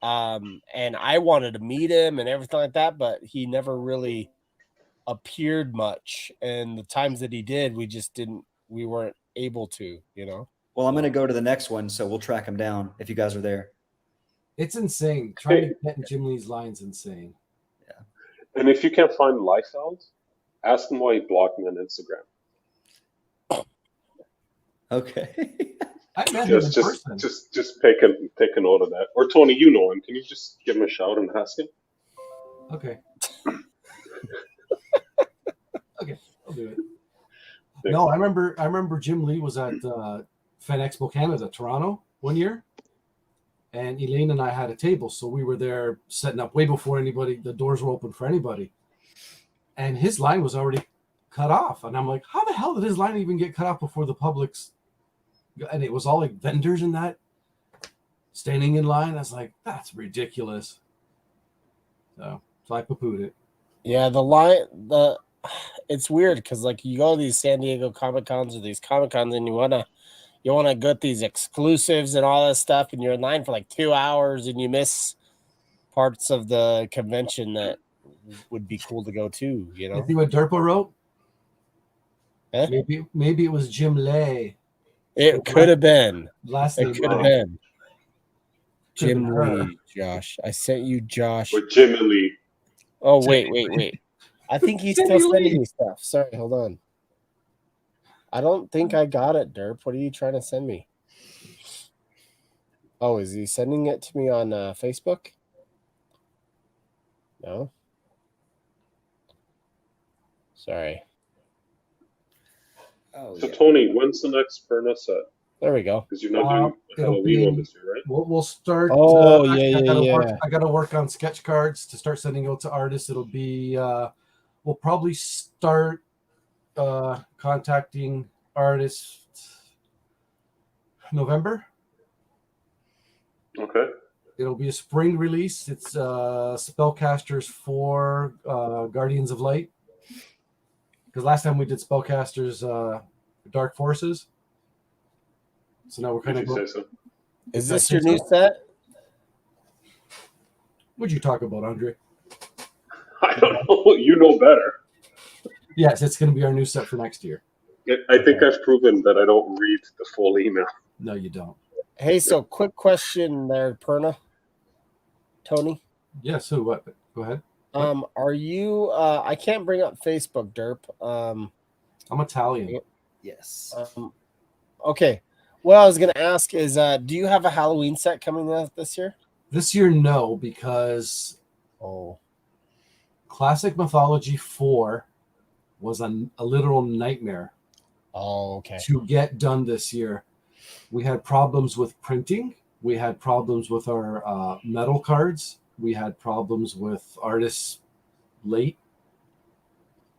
and I wanted to meet him and everything like that, but he never really appeared much. And the times that he did, we weren't able to, Well, I'm going to go to the next one, so we'll track him down if you guys are there. It's insane. Trying to get in Jim Lee's line's insane. Yeah. And if you can't find Liefeld, ask him why he blocked me on Instagram. Okay. I met him in person. Just take a note of that. Or Tony, you know him. Can you just give him a shout and ask him? Okay. Okay, I'll do it. No, I remember Jim Lee was at Fan Expo Canada, Toronto, one year. And Elaine and I had a table, so we were there setting up way before the doors were open for anybody. And his line was already cut off. And I'm like, how the hell did his line even get cut off before the public's? And it was all like vendors and that standing in line. I was like, that's ridiculous. So I poo-pooed it. Yeah, it's weird because like you go to these San Diego Comic Cons or these Comic Cons and you wanna get these exclusives and all that stuff, and you're in line for like 2 hours and you miss parts of the convention that would be cool to go to, You see what Derpa wrote? Eh? Maybe it was Jim Lay. It could have been. Last name it could have been. Jim Lee, Josh. I sent you Josh. Or Jim Lee. Oh, wait. I think he's still sending me stuff. Sorry, hold on. I don't think I got it, Derp. What are you trying to send me? Oh, is he sending it to me on Facebook? No. Sorry. Oh, So yeah. Tony, when's the next Perna set? There we go. Because you're not doing Halloween one this year, right? We'll start. Oh, I got to work on sketch cards to start sending out to artists. It'll be. We'll probably start contacting artists November. Okay. It'll be a spring release. It's Spellcasters 4 Guardians of Light. Because last time we did Spellcasters Dark Forces. So now we're kind of. Is this your new set? What'd you talk about, Andrei? I don't know. You know better. Yes, it's going to be our new set for next year. I think I've proven that I don't read the full email. No, you don't. Hey, so quick question there, Perna. Tony. Yeah. So what? Go ahead. Are you? I can't bring up Facebook, Derp. I'm Italian. Yes. Okay. What I was gonna ask is, do you have a Halloween set coming up this year? This year, no, because Classic Mythology 4 was a literal nightmare to get done this year. We had problems with printing. We had problems with our metal cards. We had problems with artists late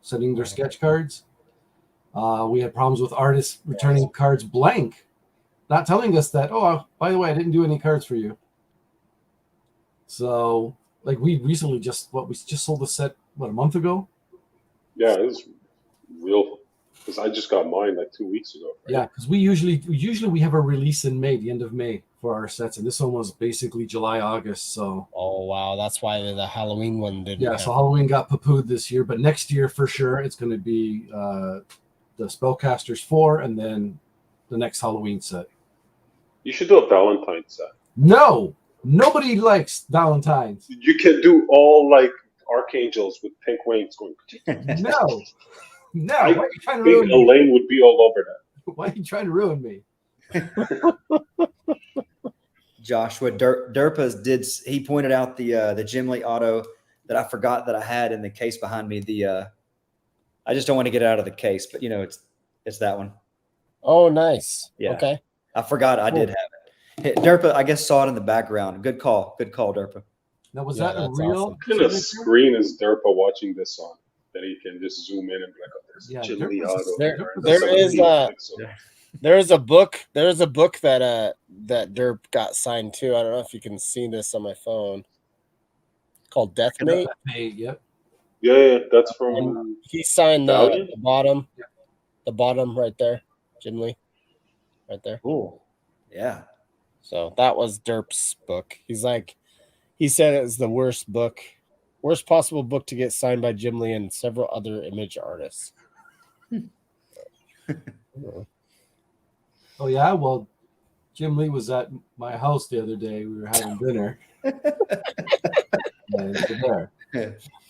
sending their sketch cards. We had problems with artists returning cards blank, not telling us that, oh, by the way, I didn't do any cards for you. So, like, we recently we just sold the set, a month ago? Yeah, it was real, because I just got mine like 2 weeks ago. Right? Yeah, because we usually have a release in May, the end of May for our sets, and this one was basically July, August. So. Oh wow, that's why the Halloween one didn't. Yeah, so Halloween got poo-pooed this year, but next year for sure it's going to be the Spellcasters 4, and then the next Halloween set. You should do a Valentine's set. No, nobody likes Valentine's. You can do all like archangels with pink wings going. No. I why are you trying to think ruin me? Elaine would be all over that. Why are you trying to ruin me? Joshua Derpas he pointed out the Jim Lee auto that I forgot that I had in the case behind me. I just don't want to get it out of the case, but it's that one. Oh, nice. Yeah. Okay. I forgot I did have it. Derpa, I guess, saw it in the background. Good call, Derpa. Now, was that a real? Awesome. What kind of screen is Derpa watching this on that he can just zoom in and be like, oh, there's Jim Lee auto. There is a book. There's a book that Derp got signed to. I don't know if you can see this on my phone. It's called Deathmate. Yep. Yeah, that's from. And he signed the bottom. Yeah. The bottom right there, Jim Lee, right there. Cool. Yeah. So that was Derp's book. He said it was the worst possible book to get signed by Jim Lee and several other image artists. Oh yeah, well, Jim Lee was at my house the other day. We were having dinner. And there.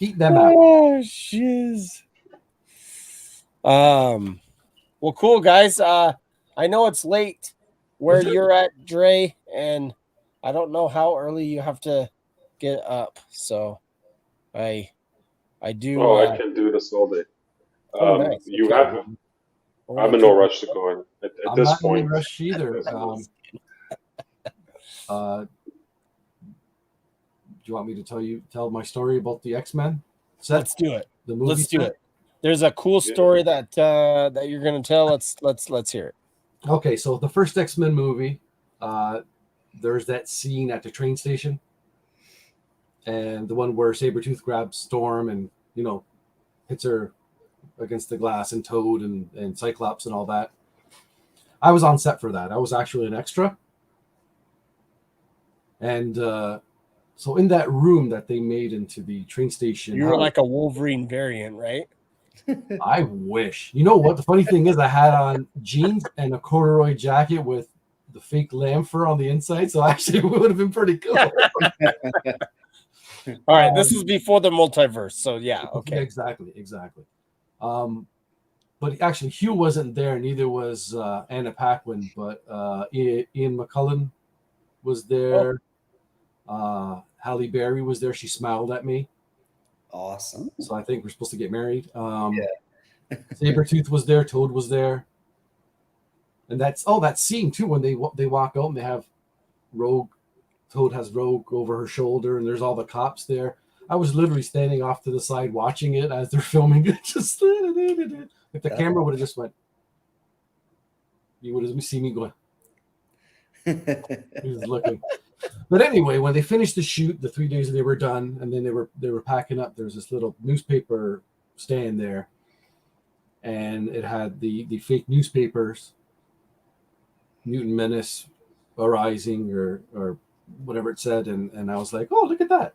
Eat them out. Oh shiz. Well, cool guys. I know it's late where you're at, Dre, and I don't know how early you have to get up. So I do. Oh, I can do this all day. Nice. You have. I'm in no rush to go in at this not point. In no rush either. Do you want me to tell my story about the X-Men? Let's do it. The movie. Let's do it. There's a cool story that you're gonna tell. Let's hear it. Okay, so the first X-Men movie, there's that scene at the train station, and the one where Sabretooth grabs Storm and hits her against the glass, and Toad and Cyclops and all that. I was on set for that. I was actually an extra. And so in that room that they made into the train station. You were like a Wolverine variant, right? I wish. You know what? The funny thing is I had on jeans and a corduroy jacket with the fake lamb fur on the inside. So actually it would have been pretty cool. All right. This is before the multiverse. So yeah. Okay. Exactly. But actually Hugh wasn't there. Neither was Anna Paquin, but Ian McCullen was there. Halle Berry was there. She smiled at me. Awesome. So I think we're supposed to get married. Sabretooth was there. Toad was there. And that scene too, when they walk out and they have Rogue. Toad has Rogue over her shoulder, and there's all the cops there. I was literally standing off to the side watching it as they're filming it. Just if the camera would have just went, you would have seen me going. He was looking. But anyway, when they finished the shoot, the 3 days they were done, and then they were packing up. There was this little newspaper stand there, and it had the fake newspapers, Mutant Menace Arising or whatever it said, and I was like, oh, look at that.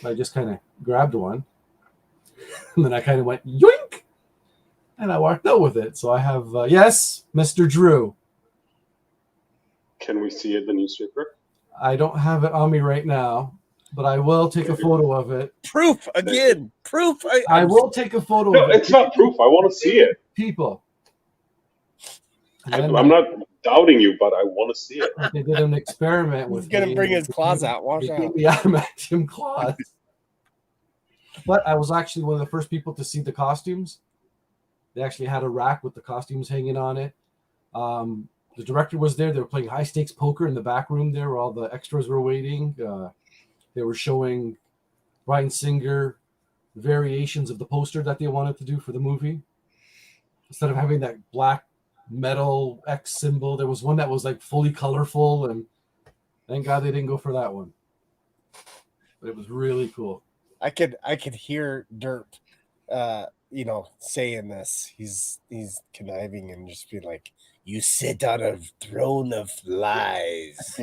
So I just kind of grabbed one, and then I kind of went yoink, and I walked out with it. So I have yes, Mr. Drew. Can we see it, the newspaper? I don't have it on me right now, but I will take a photo of it. Proof again. Proof. I will take a photo No, of it. it's not proof. I want to see it. People. And then I'm not doubting you, but I want to see it. they did an experiment with He's gonna me. bring his They claws gave- out. Watch they out. gave me adamantium claws. But I was actually one of the first people to see the costumes. They actually had a rack with the costumes hanging on it. The director was there. They were playing high stakes poker in the back room there where all the extras were waiting. They were showing Bryan Singer variations of the poster that they wanted to do for the movie. Instead of having that black metal X symbol, there was one that was like fully colorful, and thank God they didn't go for that one. But it was really cool. I could hear Dirt, saying this. He's conniving and just be like, "You sit on a throne of lies."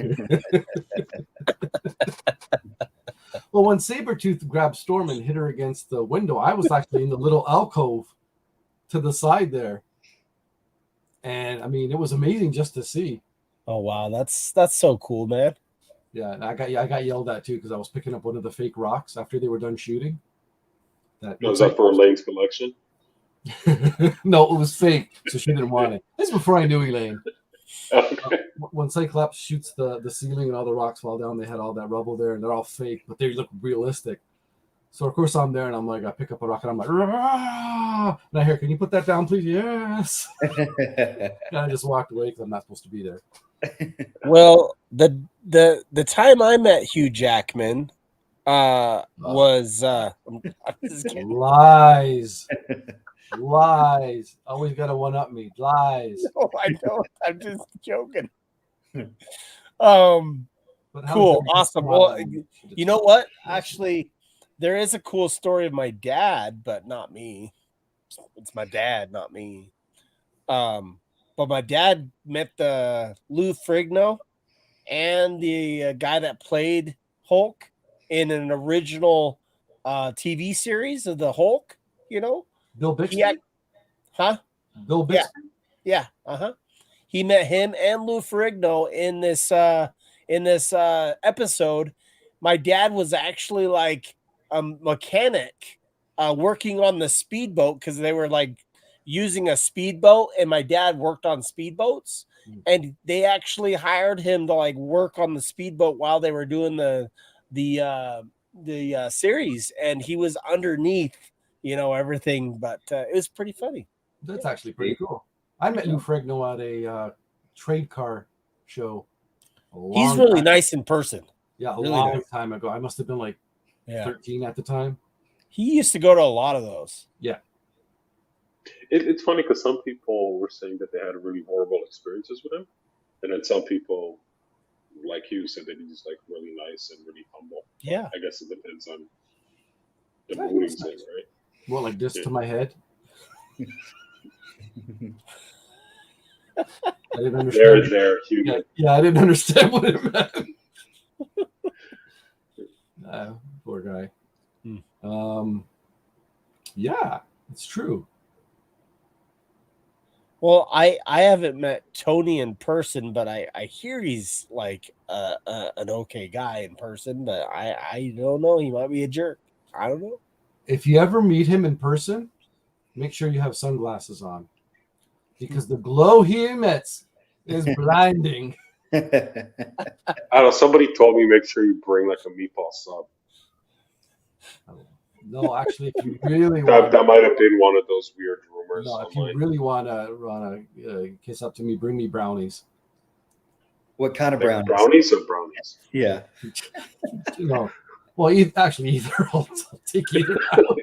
Well, when Sabretooth grabbed Storm and hit her against the window, I was actually in the little alcove to the side there. And I mean, it was amazing just to see. Oh wow, that's so cool, man. Yeah, and I got yelled at too because I was picking up one of the fake rocks after they were done shooting. Was that for Elaine's collection? No, it was fake, so she didn't want it. This is before I knew Elaine. Okay. When Cyclops shoots the ceiling and all the rocks fall down, they had all that rubble there, and they're all fake, but they look realistic. So of course I'm there, and I'm like, I pick up a rock, and I'm like, "Rah!" And I hear, "Can you put that down, please?" Yes. And I just walked away because I'm not supposed to be there. Well, the time I met Hugh Jackman was I'm just kidding. Lies. Always got to one up me. Lies. No, I don't. I'm just joking. But how Cool, does it awesome. come Well, out? you know what? Actually, there is a cool story of my dad, but not me. It's my dad, not me. But my dad met the Lou Ferrigno and the guy that played Hulk in an original TV series of the Hulk. You know, Bill Bixby? huh? Bill Bixby? Yeah, He met him and Lou Ferrigno in this episode. My dad was actually like a mechanic working on the speedboat because they were like using a speedboat, and my dad worked on speedboats, and they actually hired him to like work on the speedboat while they were doing the series, and he was underneath, everything. But it was pretty funny. That's actually pretty cool. I met Lou Ferrigno at a trade car show. He's really nice in person. Yeah, a really long nice. time ago. I must have been like 13 at the time. He used to go to a lot of those. Yeah. It's funny because some people were saying that they had really horrible experiences with him, and then some people, like you, said that he's like really nice and really humble. Yeah. I guess it depends on the Yeah, mood he's he's in, nice. right? Well, like this Yeah. to my head. I didn't understand. There, human. Yeah, I didn't understand what it meant. Poor guy. Yeah, it's true. Well, I haven't met Tony in person, but I hear he's like an okay guy in person, but I don't know. He might be a jerk. I don't know. If you ever meet him in person, make sure you have sunglasses on because the glow he emits is blinding. I don't know. Somebody told me make sure you bring like a meatball sub. No, actually, if you really want, That might have been one of those weird rumors. no, if you online. really want to kiss up to me, bring me brownies. What kind of Like brownies? brownies or brownies? Yeah. Well, either. I'll take either.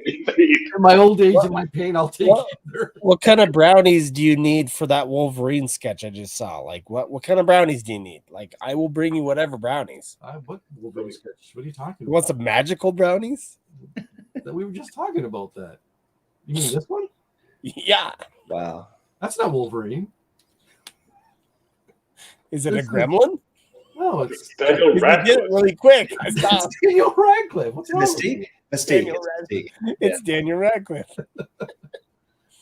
In my old age and my pain, I'll take either. What kind of brownies do you need for that Wolverine sketch I just saw? Like what kind of brownies do you need? Like I will bring you whatever brownies. What Wolverine sketch? What are you talking You about? want some magical brownies? We were just talking about that. You mean this one? Yeah. Wow. That's not Wolverine. Is it a This is- gremlin? No, it's Daniel You did Radcliffe. it really quick. I stopped. Daniel Radcliffe. What's wrong with Mystique. you? Mystique. Daniel It's Mystique. It's Daniel Radcliffe.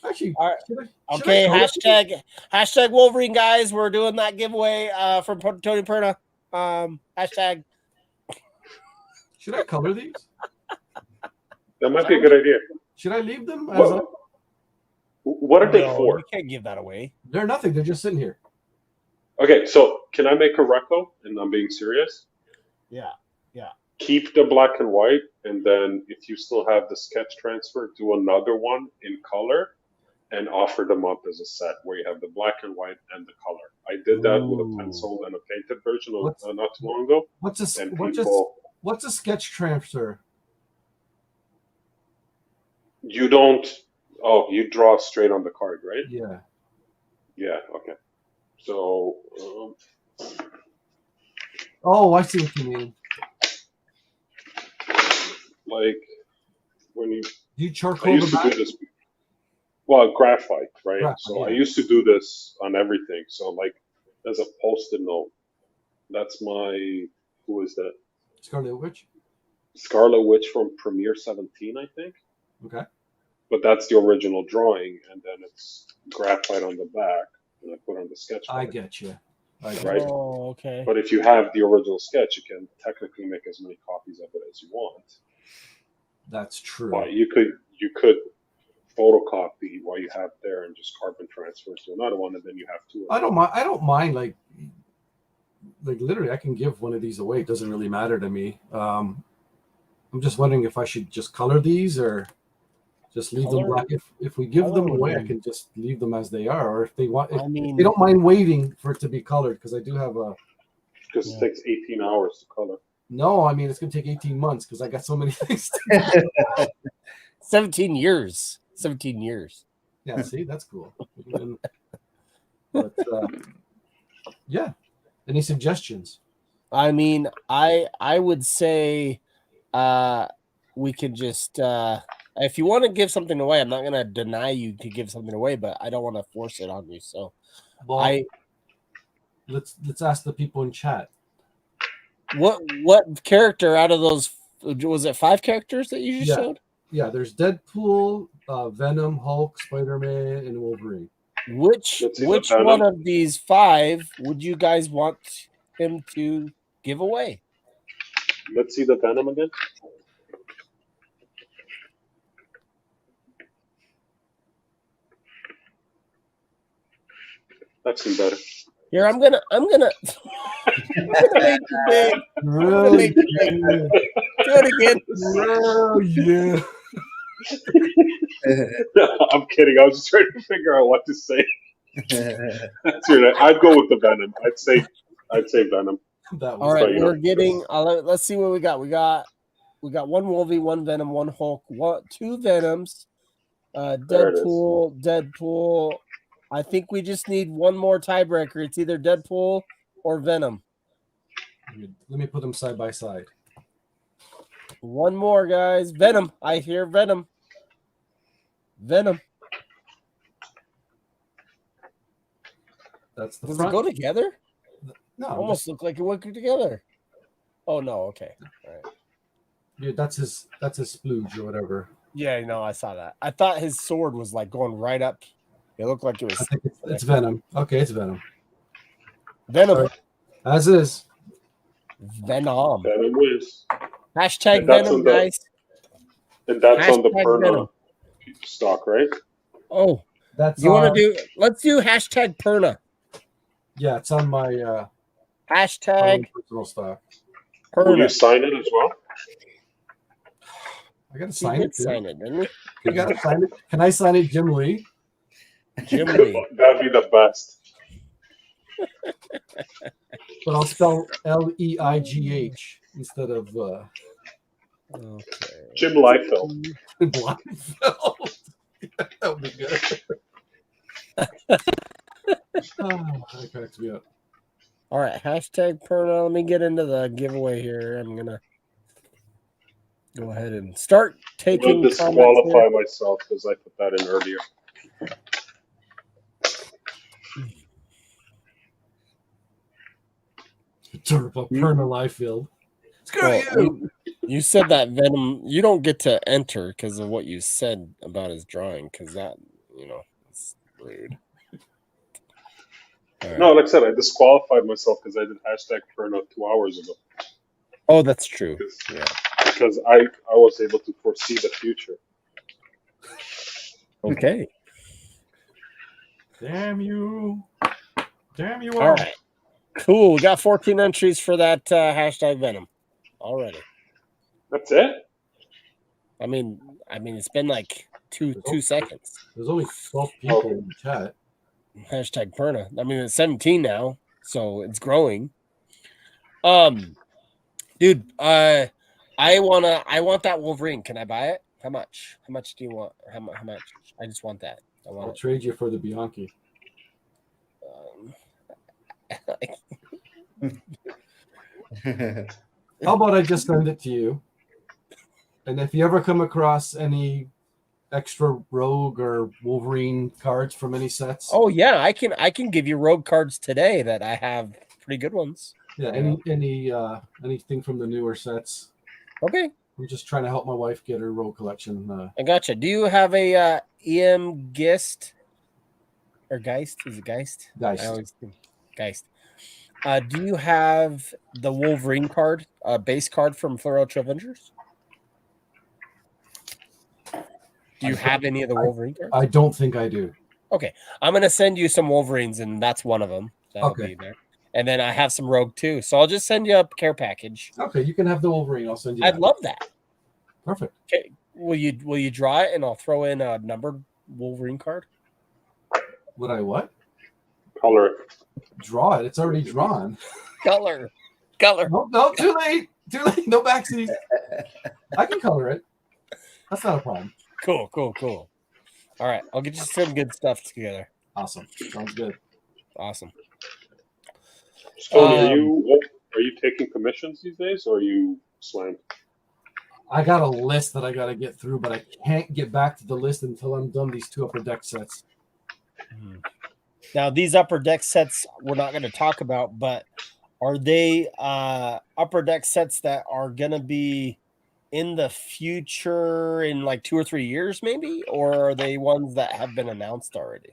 Actually, All right. should I Okay, call it? hashtag Wolverine, guys. We're doing that giveaway from Tony Perna. Hashtag. Should I color these? That might be a good idea. Should I leave them? As What are they No, for? you can't give that away. they're nothing. They're just sitting here. Okay, so can I make a reco? And I'm being serious. Yeah. Keep the black and white, and then if you still have the sketch transfer, do another one in color, and offer them up as a set where you have the black and white and the color. I did that with a pencil and a painted version not too long ago. What's a sketch transfer? You don't. Oh, you draw straight on the card, right? Yeah. Yeah. Okay. So. Oh, I see what you mean. Like when you. You I charcoal used the to back? do this. Well, graphite, right? Graphite, So I yeah. used to do this on everything. So like, there's a post-it note. That's my. Who is that? Scarlet Witch. Scarlet Witch from Premiere 17, I think. Okay. But that's the original drawing, and then it's graphite on the back, and I put on the sketch. I card. get you. Right. Oh, okay. But if you have the original sketch, you can technically make as many copies of it as you want. That's true. But you could photocopy what you have there and just carbon transfer to another one, and then you have two. I don't mind like literally I can give one of these away. It doesn't really matter to me. I'm just wondering if I should just color these or just leave them black. If we give them away, I can just leave them as they are. Or if they want, if they don't mind waiting for it to be colored, because I do have a. Because it takes 18 hours to color. No, I mean it's gonna take 18 months because I got so many things. 17 years. 17 years. Yeah, see, that's cool. But yeah, any suggestions? I mean, I would say we could just if you want to give something away, I'm not gonna deny you to give something away, but I don't want to force it on you. So well, let's ask the people in chat. What character out of those was it 5 characters that you just showed? Yeah, there's Deadpool, Venom, Hulk, Spider-Man, and Wolverine. Which one of these 5 would you guys want him to give away? Let's see the Venom again. That's some better. Here, I'm gonna make you big. Really? Do it again. Oh yeah. I'm kidding. I was just trying to figure out what to say. I'd go with the Venom. I'd say Venom. All right, we're getting. Let's see what we got. We got 1 Wolvie, 1 Venom, 1 Hulk, 2 Venoms, Deadpool. I think we just need one more tiebreaker. It's either Deadpool or Venom. Let me put them side by side. One more, guys. Venom. I hear Venom. Venom. That's the Does front. it go together? No, almost look like it went together. Oh no. Okay. All right. Yeah, that's his splooge or whatever. Yeah, no, I saw that. I thought his sword was like going right up. It looked like it was. I think it's Venom. Okay, it's Venom. Venom. Sorry. As is. Venom. Venom wins. Hashtag Venom, guys. And that's on the Hashtag Perna stock, right? Oh, that's you want to do? Let's do hashtag Perna. Yeah, it's on my hashtag personal stock. Perna. Will you sign it as well? I gotta sign it. Sign it, didn't we? I gotta sign it. Can I sign it, Jim Lee? Jim Lee. That'd be the best. But I'll spell Leigh instead of Okay. Jim Liefeld. Blindfeld. That would be good. That cracks me up. All right, hashtag Perna. Let me get into the giveaway here. I'm gonna go ahead and start taking. I'm going to disqualify myself because I put that in earlier. Turbo Perna Liefeld. Screw you. You said that Venom. You don't get to enter because of what you said about his drawing. Because that, it's rude. Right. No, like I said, I disqualified myself because I did hashtag Perna 2 hours ago. Oh, that's true. Yeah. because I was able to foresee the future. Okay. Damn you. Damn you All right. Cool. We got 14 entries for that hashtag Venom already. That's it? I mean, it's been like two seconds. There's only 12 people in the chat. Hashtag Perna. I mean, it's 17 now, so it's growing. Dude, I want that Wolverine. Can I buy it? How much? How much do you want? How much? I just want that. I'll trade you for the Bianchi. How about I just send it to you? And if you ever come across any extra Rogue or Wolverine cards from any sets, oh yeah, I can give you Rogue cards today that I have pretty good ones. yeah, anything from the newer sets. Okay, I'm just trying to help my wife get her Rogue collection. I gotcha. Do you have a EM Geist or Geist? Is it Geist? Geist. I always think Geist. Do you have the Wolverine card, base card from Fleur Ultra Avengers? Do you have any of the Wolverine cards? I don't think I do. Okay, I'm gonna send you some Wolverines, and that's one of them. That'll be there. And then I have some Rogue too, so I'll just send you a care package. Okay, you can have the Wolverine. I'll send you. I'd love that. Perfect. Okay, will you draw it, and I'll throw in a numbered Wolverine card? Would I what? Color it. Draw it. It's already drawn. Color. No, too late. Too late. No backseat. I can color it. That's not a problem. Cool. All right, I'll get you some good stuff together. Awesome. Sounds good. Awesome. Tony, are you taking commissions these days, or are you slammed? I got a list that I got to get through, but I can't get back to the list until I'm done these 2 upper deck sets. Now, these upper deck sets we're not going to talk about, but are they upper deck sets that are going to be in the future in like 2 or 3 years, maybe? Or are they ones that have been announced already?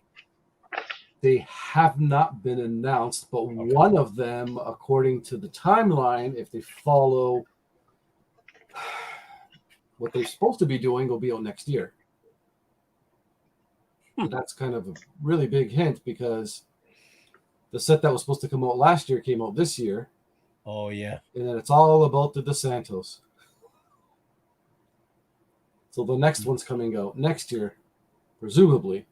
They have not been announced, but one of them, according to the timeline, if they follow what they're supposed to be doing, will be out next year. That's kind of a really big hint because the set that was supposed to come out last year came out this year. Oh, yeah. And then it's all about the DeSantos. So the next one's coming out next year, presumably.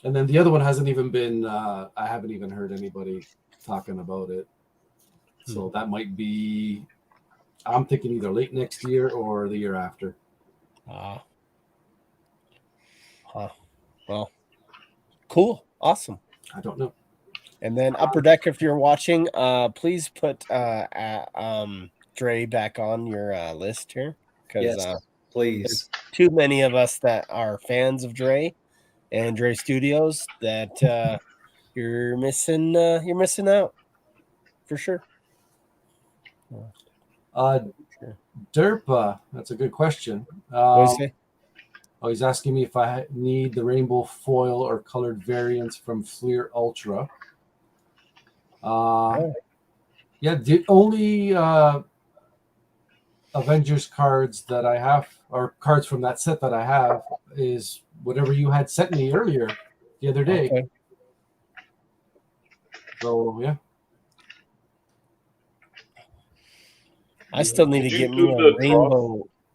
And then the other one hasn't even been, I haven't even heard anybody talking about it. So that might be, I'm thinking either late next year or the year after. Well, cool. Awesome. I don't know. And then Upper Deck, if you're watching, please put Dre back on your list here. Yes, please. Too many of us that are fans of Dre and Dre Studios that you're missing out for sure. Derpa, that's a good question. What is it? Oh, he's asking me if I need the rainbow foil or colored variants from Fleer Ultra. Yeah, the only Avengers cards that I have, or cards from that set that I have, is whatever you had sent me earlier the other day. Okay. So, yeah. I still need to get me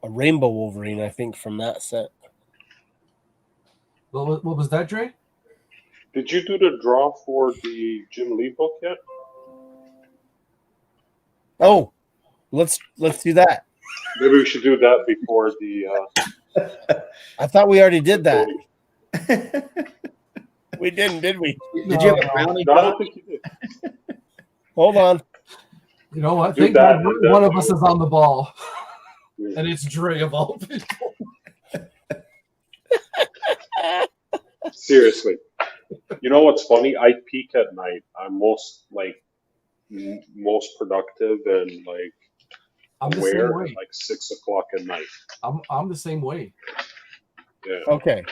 a rainbow Wolverine, I think, from that set. What was that, Dre? Did you do the draw for the Jim Lee book yet? Oh, let's do that. Maybe we should do that before the. I thought we already did that. We didn't, did we? Did you have a brownie? No, I don't think you did. Hold on. You know what? Do Thank that, God do that. one of us is on the ball, and it's Dre of all people. Seriously. You know what's funny? I peak at night. I'm most productive and I'm the aware same way. at 6 o'clock at night. I'm the same way. Yeah. Okay.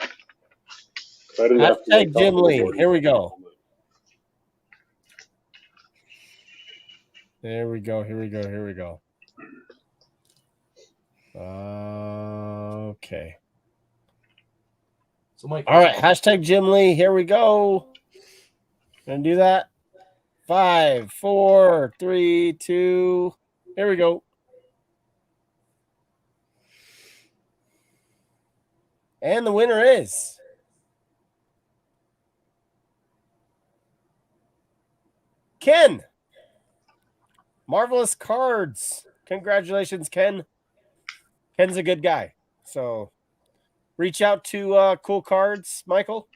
I didn't have to Hashtag Jim Lee. Here we go. Here we go. Okay. So, Mike. All right. Hashtag Jim Lee. Here we go. Gonna do that. 5, 4, 3, 2. Here we go. And the winner is Ken. Marvelous Cards. Congratulations, Ken. Ken's a good guy. So reach out to Cool Cards, Michael,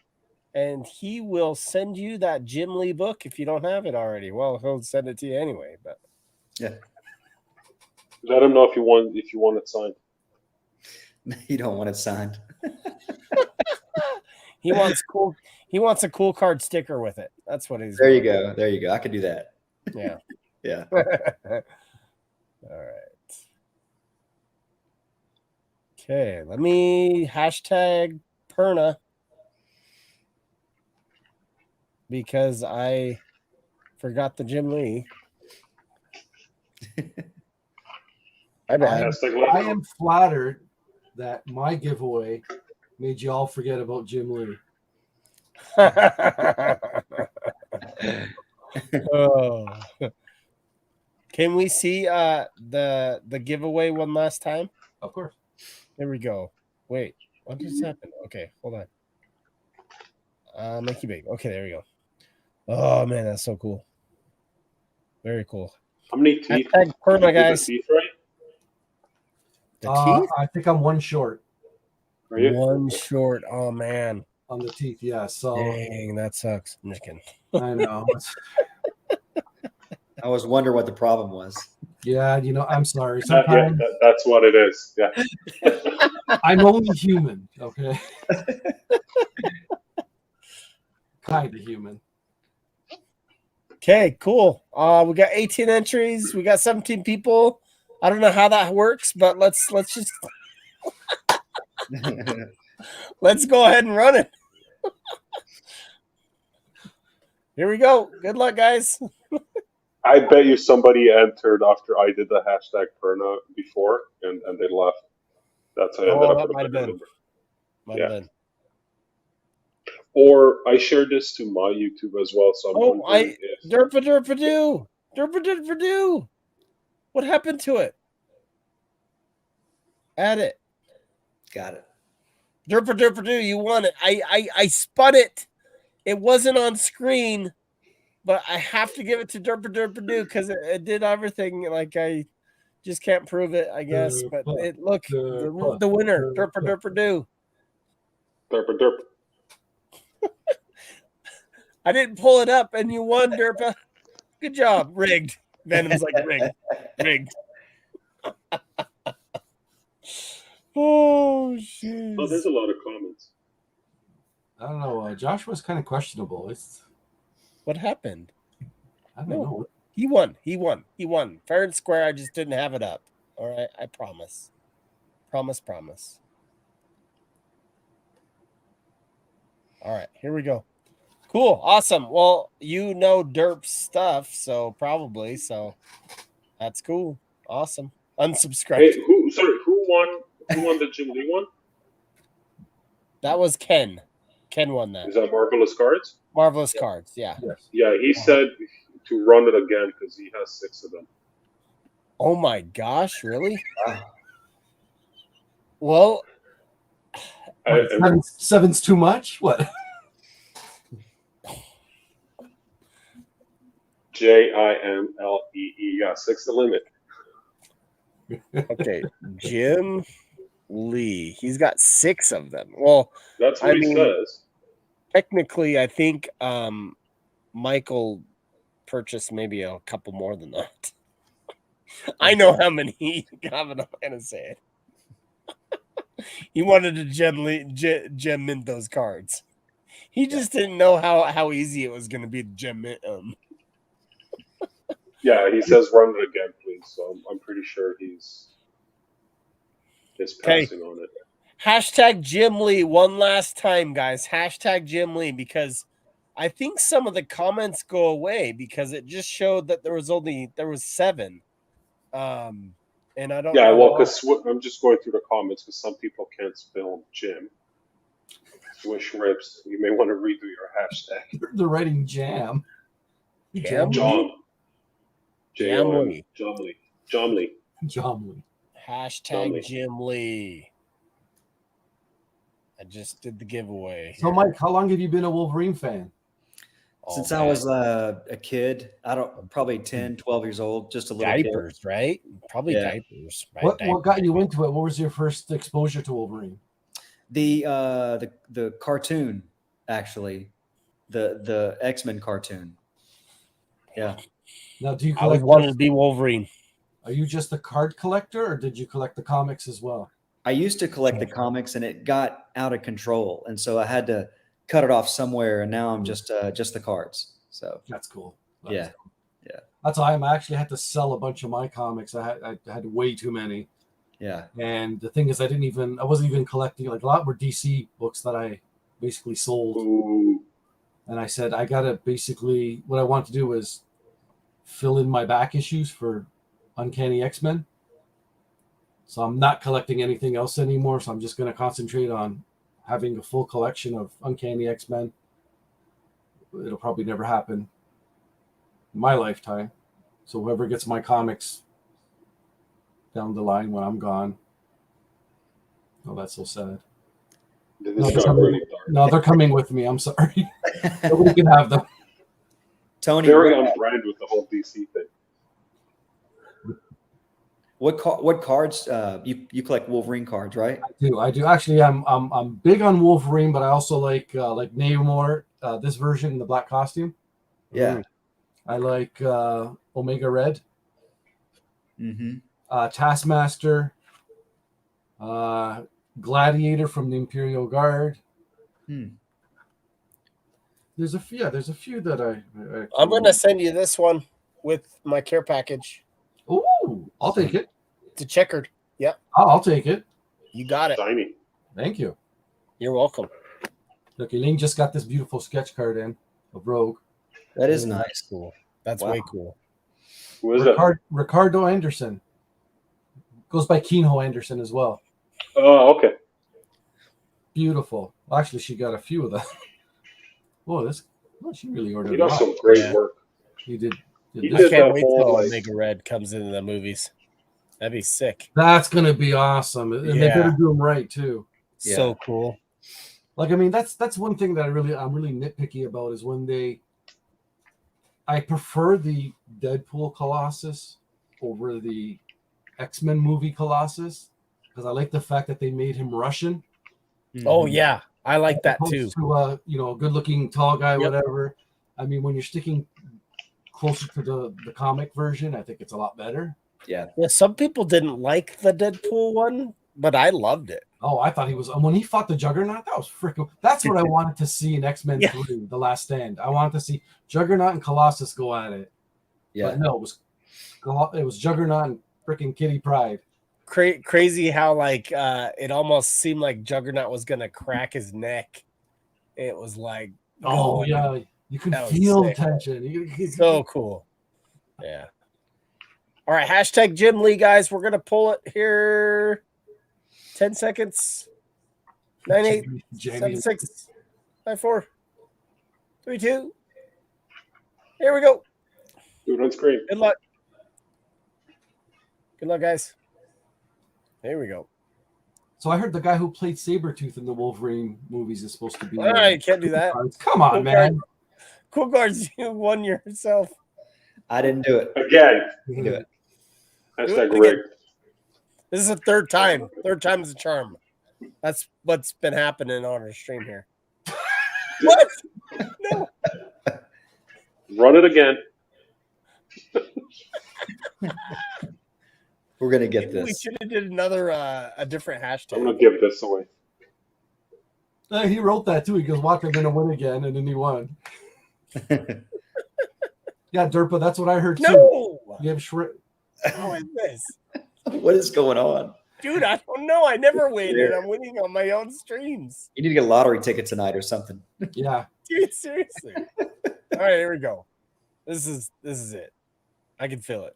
and he will send you that Jim Lee book if you don't have it already. Well, he'll send it to you anyway. But Yeah. Let him know if you want it signed. You don't want it signed. he wants cool. He wants a Cool Card sticker with it. That's what he's. There you go. There you go. I could do that. Yeah. Yeah. All right. Okay, let me hashtag Perna because I forgot the Jim Lee. I am flattered that my giveaway made you all forget about Jim Lee. Oh. Can we see the giveaway one last time? Of course. There we go. Wait, what just happened? Okay, hold on. Make you big. Okay, there we go. Oh man, that's so cool. Very cool. How many teeth? Hashtag Perna, guys. Teeth, right? The teeth? I think I'm one short. Are you? One short. Oh man. On the teeth, yeah. So dang, that sucks. I'm just kidding. I know. I was wondering what the problem was. Yeah, I'm sorry. Sometimes that's what it is. Yeah. I'm only human, okay? Kind of human. Okay, cool. We got 18 entries. We got 17 people. I don't know how that works, but let's just let's go ahead and run it. Here we go. Good luck, guys. I bet you somebody entered after I did the hashtag Perna before, and they left. That's how I ended up with a might have better been. number. Might have been. Or I shared this to my YouTube as well. So I'm wondering if Derpa. What happened to it? Add it. Got it. Derpa, you won it. I spun it. It wasn't on screen, but I have to give it to Derpa because it did everything. Like I just can't prove it, I guess. But the winner, Derpa. Derpa. I didn't pull it up, and you won, Derpa. Good job. Rigged. Venom's like rigged. Oh shit. Oh, there's a lot of comments. I don't know. Joshua's kind of questionable. What happened? I don't know. He won. Fair and square. I just didn't have it up. All right. I promise. Promise. All right. Here we go. Cool. Awesome. Well, Derp's stuff, so probably. So that's cool. Awesome. Unsubscribe. Hey, who won? Who won the Jim Lee one? That was Ken. Ken won that. Is that Marvelous Cards? Marvelous Cards, yeah. Yes. Yeah, he said to run it again because he has 6 of them. Oh my gosh, really? Wow. Well, seven's too much? What? JIMLEE. Yeah, 6 the limit. Okay, Jim Lee. He's got 6 of them. Well, that's what he says. Technically, I think Michael purchased maybe a couple more than that. I know how many he got. I'm not gonna say it. He wanted to gem mint those cards. He just didn't know how easy it was going to be to gem mint them. Yeah, he says run it again, please. So I'm pretty sure he's passing on it. Hashtag Jim Lee one last time, guys. Hashtag Jim Lee, because I think some of the comments go away because it just showed that there was 7. and I don't Yeah, know. well, because I'm just going through the comments because some people can't spell Jim. Swish rips. You may want to redo your hashtag. They're writing jam. Jam John. Jamly. Jomley. Jomley. Jomly. Hashtag Jomly. Jim Lee. I just did the giveaway. So, here. Mike, how long have you been a Wolverine fan? Since Oh, I man. was a kid, probably 10, 12 years old, just a little diapers, kid. right? Probably Yeah. diapers. Right? What got you into it? What was your first exposure to Wolverine? The cartoon, actually, the X-Men cartoon. Yeah. Now, do you I always collect? wanted to be Wolverine. Are you just a card collector, or did you collect the comics as well? I used to collect the comics, and it got out of control, and so I had to cut it off somewhere. And now I'm just the cards. So That's cool. yeah. That's why I actually had to sell a bunch of my comics. I had way too many. Yeah. And the thing is, I wasn't even collecting. Like, a lot were DC books that I basically sold. Ooh. And I said, I gotta basically, what I want to do is fill in my back issues for Uncanny X-Men. So I'm not collecting anything else anymore. So I'm just going to concentrate on having a full collection of Uncanny X-Men. It'll probably never happen in my lifetime. So whoever gets my comics down the line when I'm gone. Oh, that's so sad. This got really dark. No, they're coming with me. I'm sorry. Nobody can have them. Tony, Very on brand with the whole DC thing. what cards you collect Wolverine cards, right? I do. Actually, I'm big on Wolverine, but I also like Namor, this version in the black costume. Yeah. I like Omega Red, Mm-hmm. Taskmaster, Gladiator from the Imperial Guard. There's a few that I I'm going to send you this one with my care package. Ooh, I'll take it. It's a checkered. Yep. I'll take it. You got it. Shiny. Thank you. You're welcome. Look, Elaine just got this beautiful sketch card in of Rogue. That is Ooh, nice. that's cool. That's Wow. way cool. Who is that? Ricardo Anderson. Goes by Keenho Anderson as well. Oh, okay. Beautiful. Well, actually, she got a few of them. Whoa, she really ordered He a does lot. some great work. He did. He I did can't that wait whole, till like- Omega Red comes into the movies. That'd be sick. That's gonna be awesome, and they Yeah. better do them right too. So cool. Like, I mean, that's one thing that I'm really nitpicky about is when I prefer the Deadpool Colossus over the X-Men movie Colossus because I like the fact that they made him Russian. Oh yeah, I like that Opposed too. To a good-looking tall guy, Yep. whatever. I mean, when you're sticking closer to the comic version, I think it's a lot better. Yeah. Yeah, some people didn't like the Deadpool one, but I loved it. Oh, I thought he was when he fought the Juggernaut. That was freaking. That's what I wanted to see in X-Men 3, The Last Stand. I wanted to see Juggernaut and Colossus go at it. Yeah. But no, it was Juggernaut and freaking Kitty Pryde. Crazy how it almost seemed like Juggernaut was gonna crack his neck. It was like, Oh yeah, you can That was feel the sick. tension. so cool. Yeah. All right, hashtag Jim Lee, guys. We're gonna pull it here. 10 seconds. 9, 8, 7, 6, 5, 4, 3, 2. Here we go. Do it on screen. Good luck. Good luck, guys. Here we go. So I heard the guy who played Sabretooth in the Wolverine movies is supposed to be. All right, can't do that. Come on, Cool man. Cool Guards, you won yourself. I didn't do it. Again. Do it. Hashtag again. rigged. This is the third time. Third time's a charm. That's what's been happening on our stream here. What? No. Run it again. We're gonna get Maybe we this. should have did another a different hashtag. I'm gonna give this away. He wrote that too. He goes, "Watch, I'm gonna win again," and then he won. Yeah, Derpa, that's what I heard too. No. You have Shred. How is this? What is going on? Dude, I don't know. I never win, and I'm winning on my own streams. You need to get a lottery ticket tonight or something. Yeah. Dude, seriously. All right, here we go. This is it. I can feel it.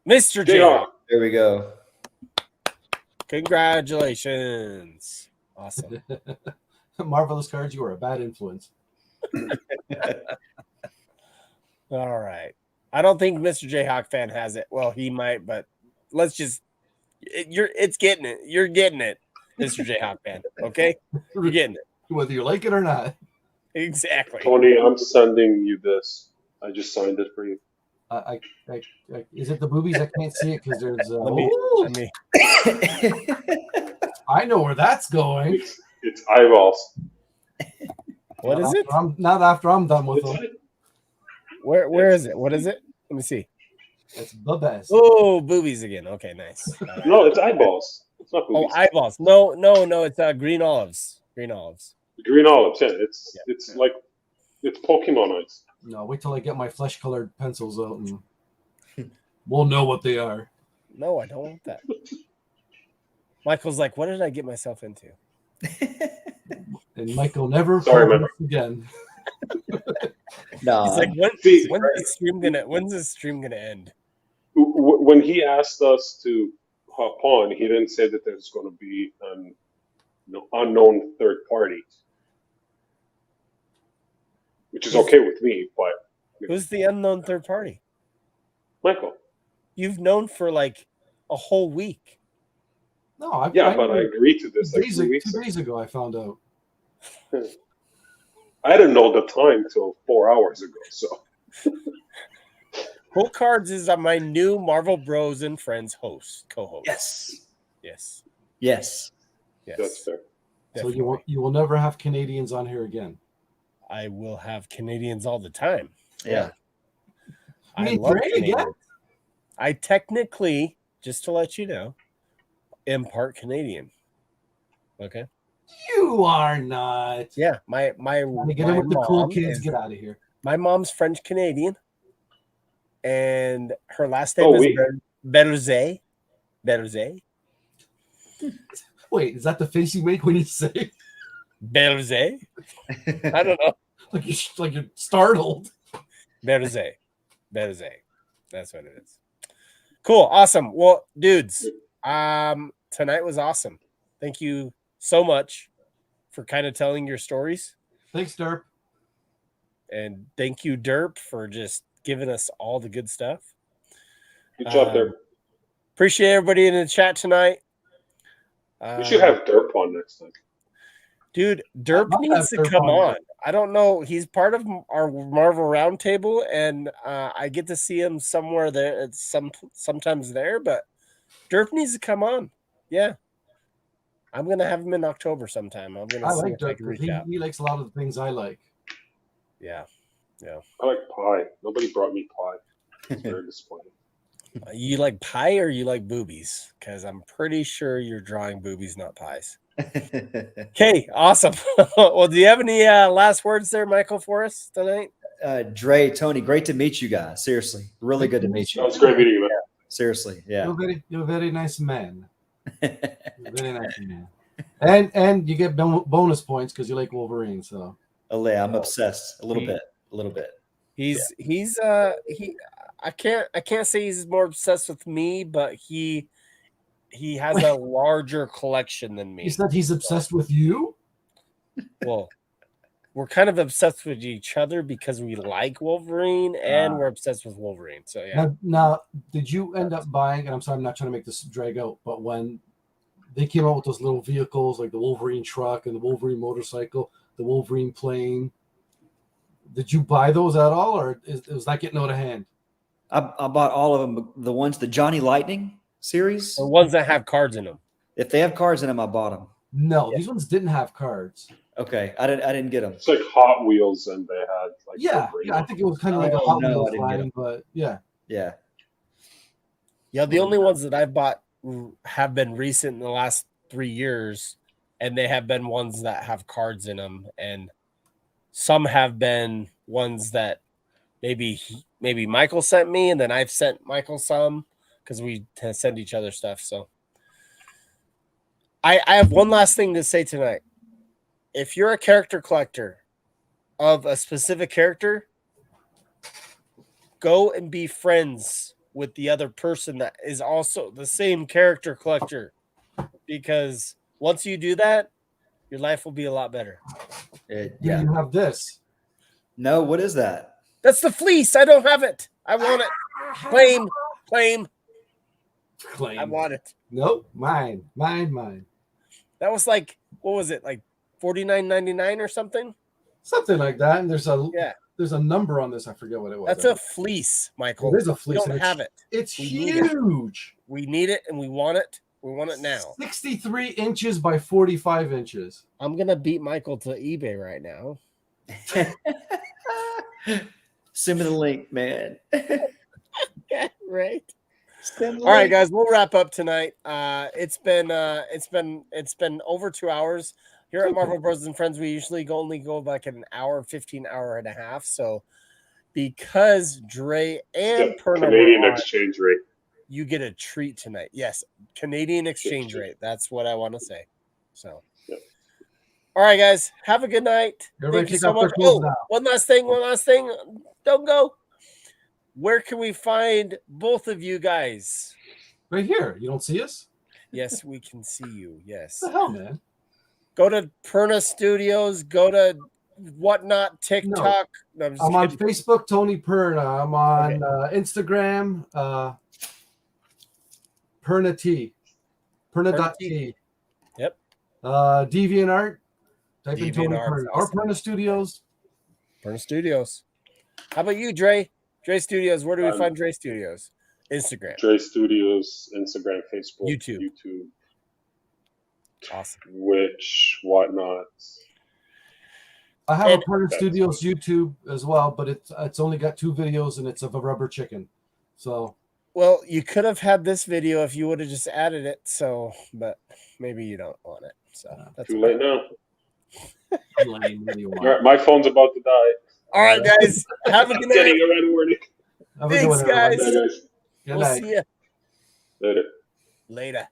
Mr. Jayhawk. Jayhawk. There we go. Congratulations. Awesome. Marvelous cards. You are a bad influence. All right. I don't think Mr. Jayhawk fan has it. Well, he might, but let's just it's getting it. You're getting it, Mr. Jayhawk fan. Okay? You're getting it. Whether you like it or not. Exactly. Tony, I'm sending you this. I just signed it for you. Is it the boobies? I can't see it because there's. Let me. I know where that's going. It's eyeballs. What is it? Not after I'm done with It's them. Where is it? What is it? Let me see. It's the best. Oh, boobies again. Okay, nice. No, it's eyeballs. It's not Oh, boobies. eyeballs. No. It's green olives. Green olives. Green olives. Yeah, it's like it's Pokemon eyes. No, wait till I get my flesh-colored pencils out and we'll know what they are. No, I don't want that. Michael's like, what did I get myself into? And Michael never Sorry, called man. us again. No. He's like, when's the stream gonna end? When he asked us to hop on, he didn't say that there's going to be an unknown third party, which is okay with me. But Who's the unknown third party? Michael, You've known for like a whole week. No, I agreed to this like 2 weeks 2 ago. days ago I found out. I didn't know the time till 4 hours ago. So Pull Cards is my new Marvel Bros and Friends co-host. Yes. Yes. that's fair. So you will never have Canadians on here again. I will have Canadians all the time. Yeah. I Me love three Canadians. again? I technically, just to let you know, am part Canadian. Okay. You are not. Yeah, my Trying to get in with the cool kids. Get out of here. My mom's French Canadian, and her last name Oh, is wait. Berze. Berze. Wait, is that the face you make when you say? Berze. I don't know. like you're startled. Berze. Berze. That's what it is. Cool. Awesome. Well, dudes, tonight was awesome. Thank you so much for kind of telling your stories. Thanks, Derp. And thank you, Derp, for just giving us all the good stuff. Good job there. Appreciate everybody in the chat tonight. We should have Derp on next time. Dude, Derp needs to come on. I don't know. He's part of our Marvel Roundtable, and I get to see him somewhere there. It's sometimes there, but Derp needs to come on. Yeah. I'm gonna have him in October sometime. I'm gonna see if I can reach out. He likes a lot of the things I like. Yeah. I like pie. Nobody brought me pie. It's very disappointing. You like pie or you like boobies? Because I'm pretty sure you're drawing boobies, not pies. Okay, awesome. Well, do you have any last words there, Michael, for us tonight? Dre, Tony, great to meet you guys. Seriously, really good to meet you. That was great meeting you, man. Seriously, yeah. You're a very nice man. Very nice man. And you get bonus points because you like Wolverine. So I'm obsessed a little bit. I can't say he's more obsessed with me, but he has a larger collection than me. You said he's obsessed with you? Well, we're kind of obsessed with each other because we like Wolverine and we're obsessed with Wolverine. So yeah. Now, did you end up buying? And I'm sorry, I'm not trying to make this drag out, but when they came out with those little vehicles like the Wolverine truck and the Wolverine motorcycle, the Wolverine plane, did you buy those at all, or was that getting out of hand? I bought all of them. The ones, the Johnny Lightning series. The ones that have cards in them. If they have cards in them, I bought them. No, these ones didn't have cards. Okay, I didn't get them. It's like Hot Wheels, and they had like Yeah, I think it was kind of like a Hot Wheels line, but yeah. Yeah. The only ones that I've bought have been recent in the last 3 years, and they have been ones that have cards in them, and some have been ones that maybe Michael sent me, and then I've sent Michael some because we send each other stuff. So I have one last thing to say tonight. If you're a character collector of a specific character, go and be friends with the other person that is also the same character collector, because once you do that, your life will be a lot better. Yeah. You have this. No, what is that? That's the fleece. I don't have it. I want it. Claim. Claim. I want it. Nope. Mine. That was like, what was it? Like $49.99 or something? Something like that. And there's a number on this. I forget what it was. That's a fleece, Michael. It is a fleece. We don't have it. It's We huge. We need it and we want it. We want it now. 63 inches by 45 inches. I'm going to beat Michael to eBay right now. Send me the link, man. Yeah, right. All right, guys, we'll wrap up tonight. It's been over 2 hours here at Marvel Bros and Friends. We usually only go like an hour, 15 hour and a half. So because Dre and Perna Canadian were on, exchange rate. you get a treat tonight. Yes, Canadian exchange rate. That's what I want to say. So, Yep. All right, guys, have a good night. Everybody Thank you take so off their much. clothes Oh, now. one last thing. Don't go. Where can we find both of you guys? Right here. You don't see us? Yes, we can see you. Yes. What the hell, man? Go to Perna Studios. Go to whatnot TikTok. No, I'm on kidding. Facebook, Tony Perna. I'm on Instagram, Perna T. Perna.t. Yep. Deviant Art. Type in Deviant Tony Art's Perna. Or awesome. Perna Studios. Perna Studios. How about you, Dre? Dre Studios. Where do we find Dre Studios? Instagram. Dre Studios, Instagram, Facebook, YouTube. Awesome. Which, whatnot. I have And- a Perna Studios YouTube as well, but it's only got 2 videos and it's of a rubber chicken. So Well, you could have had this video if you would have just added it. So, but maybe you don't want it. So that's Too late now. lame. What do you want? All right, my phone's about to die. All right, guys. Have a I'm good getting night. a red warning. Have a good Thanks, one, everybody. guys. Bye, guys. Good We'll night. see you Later. later.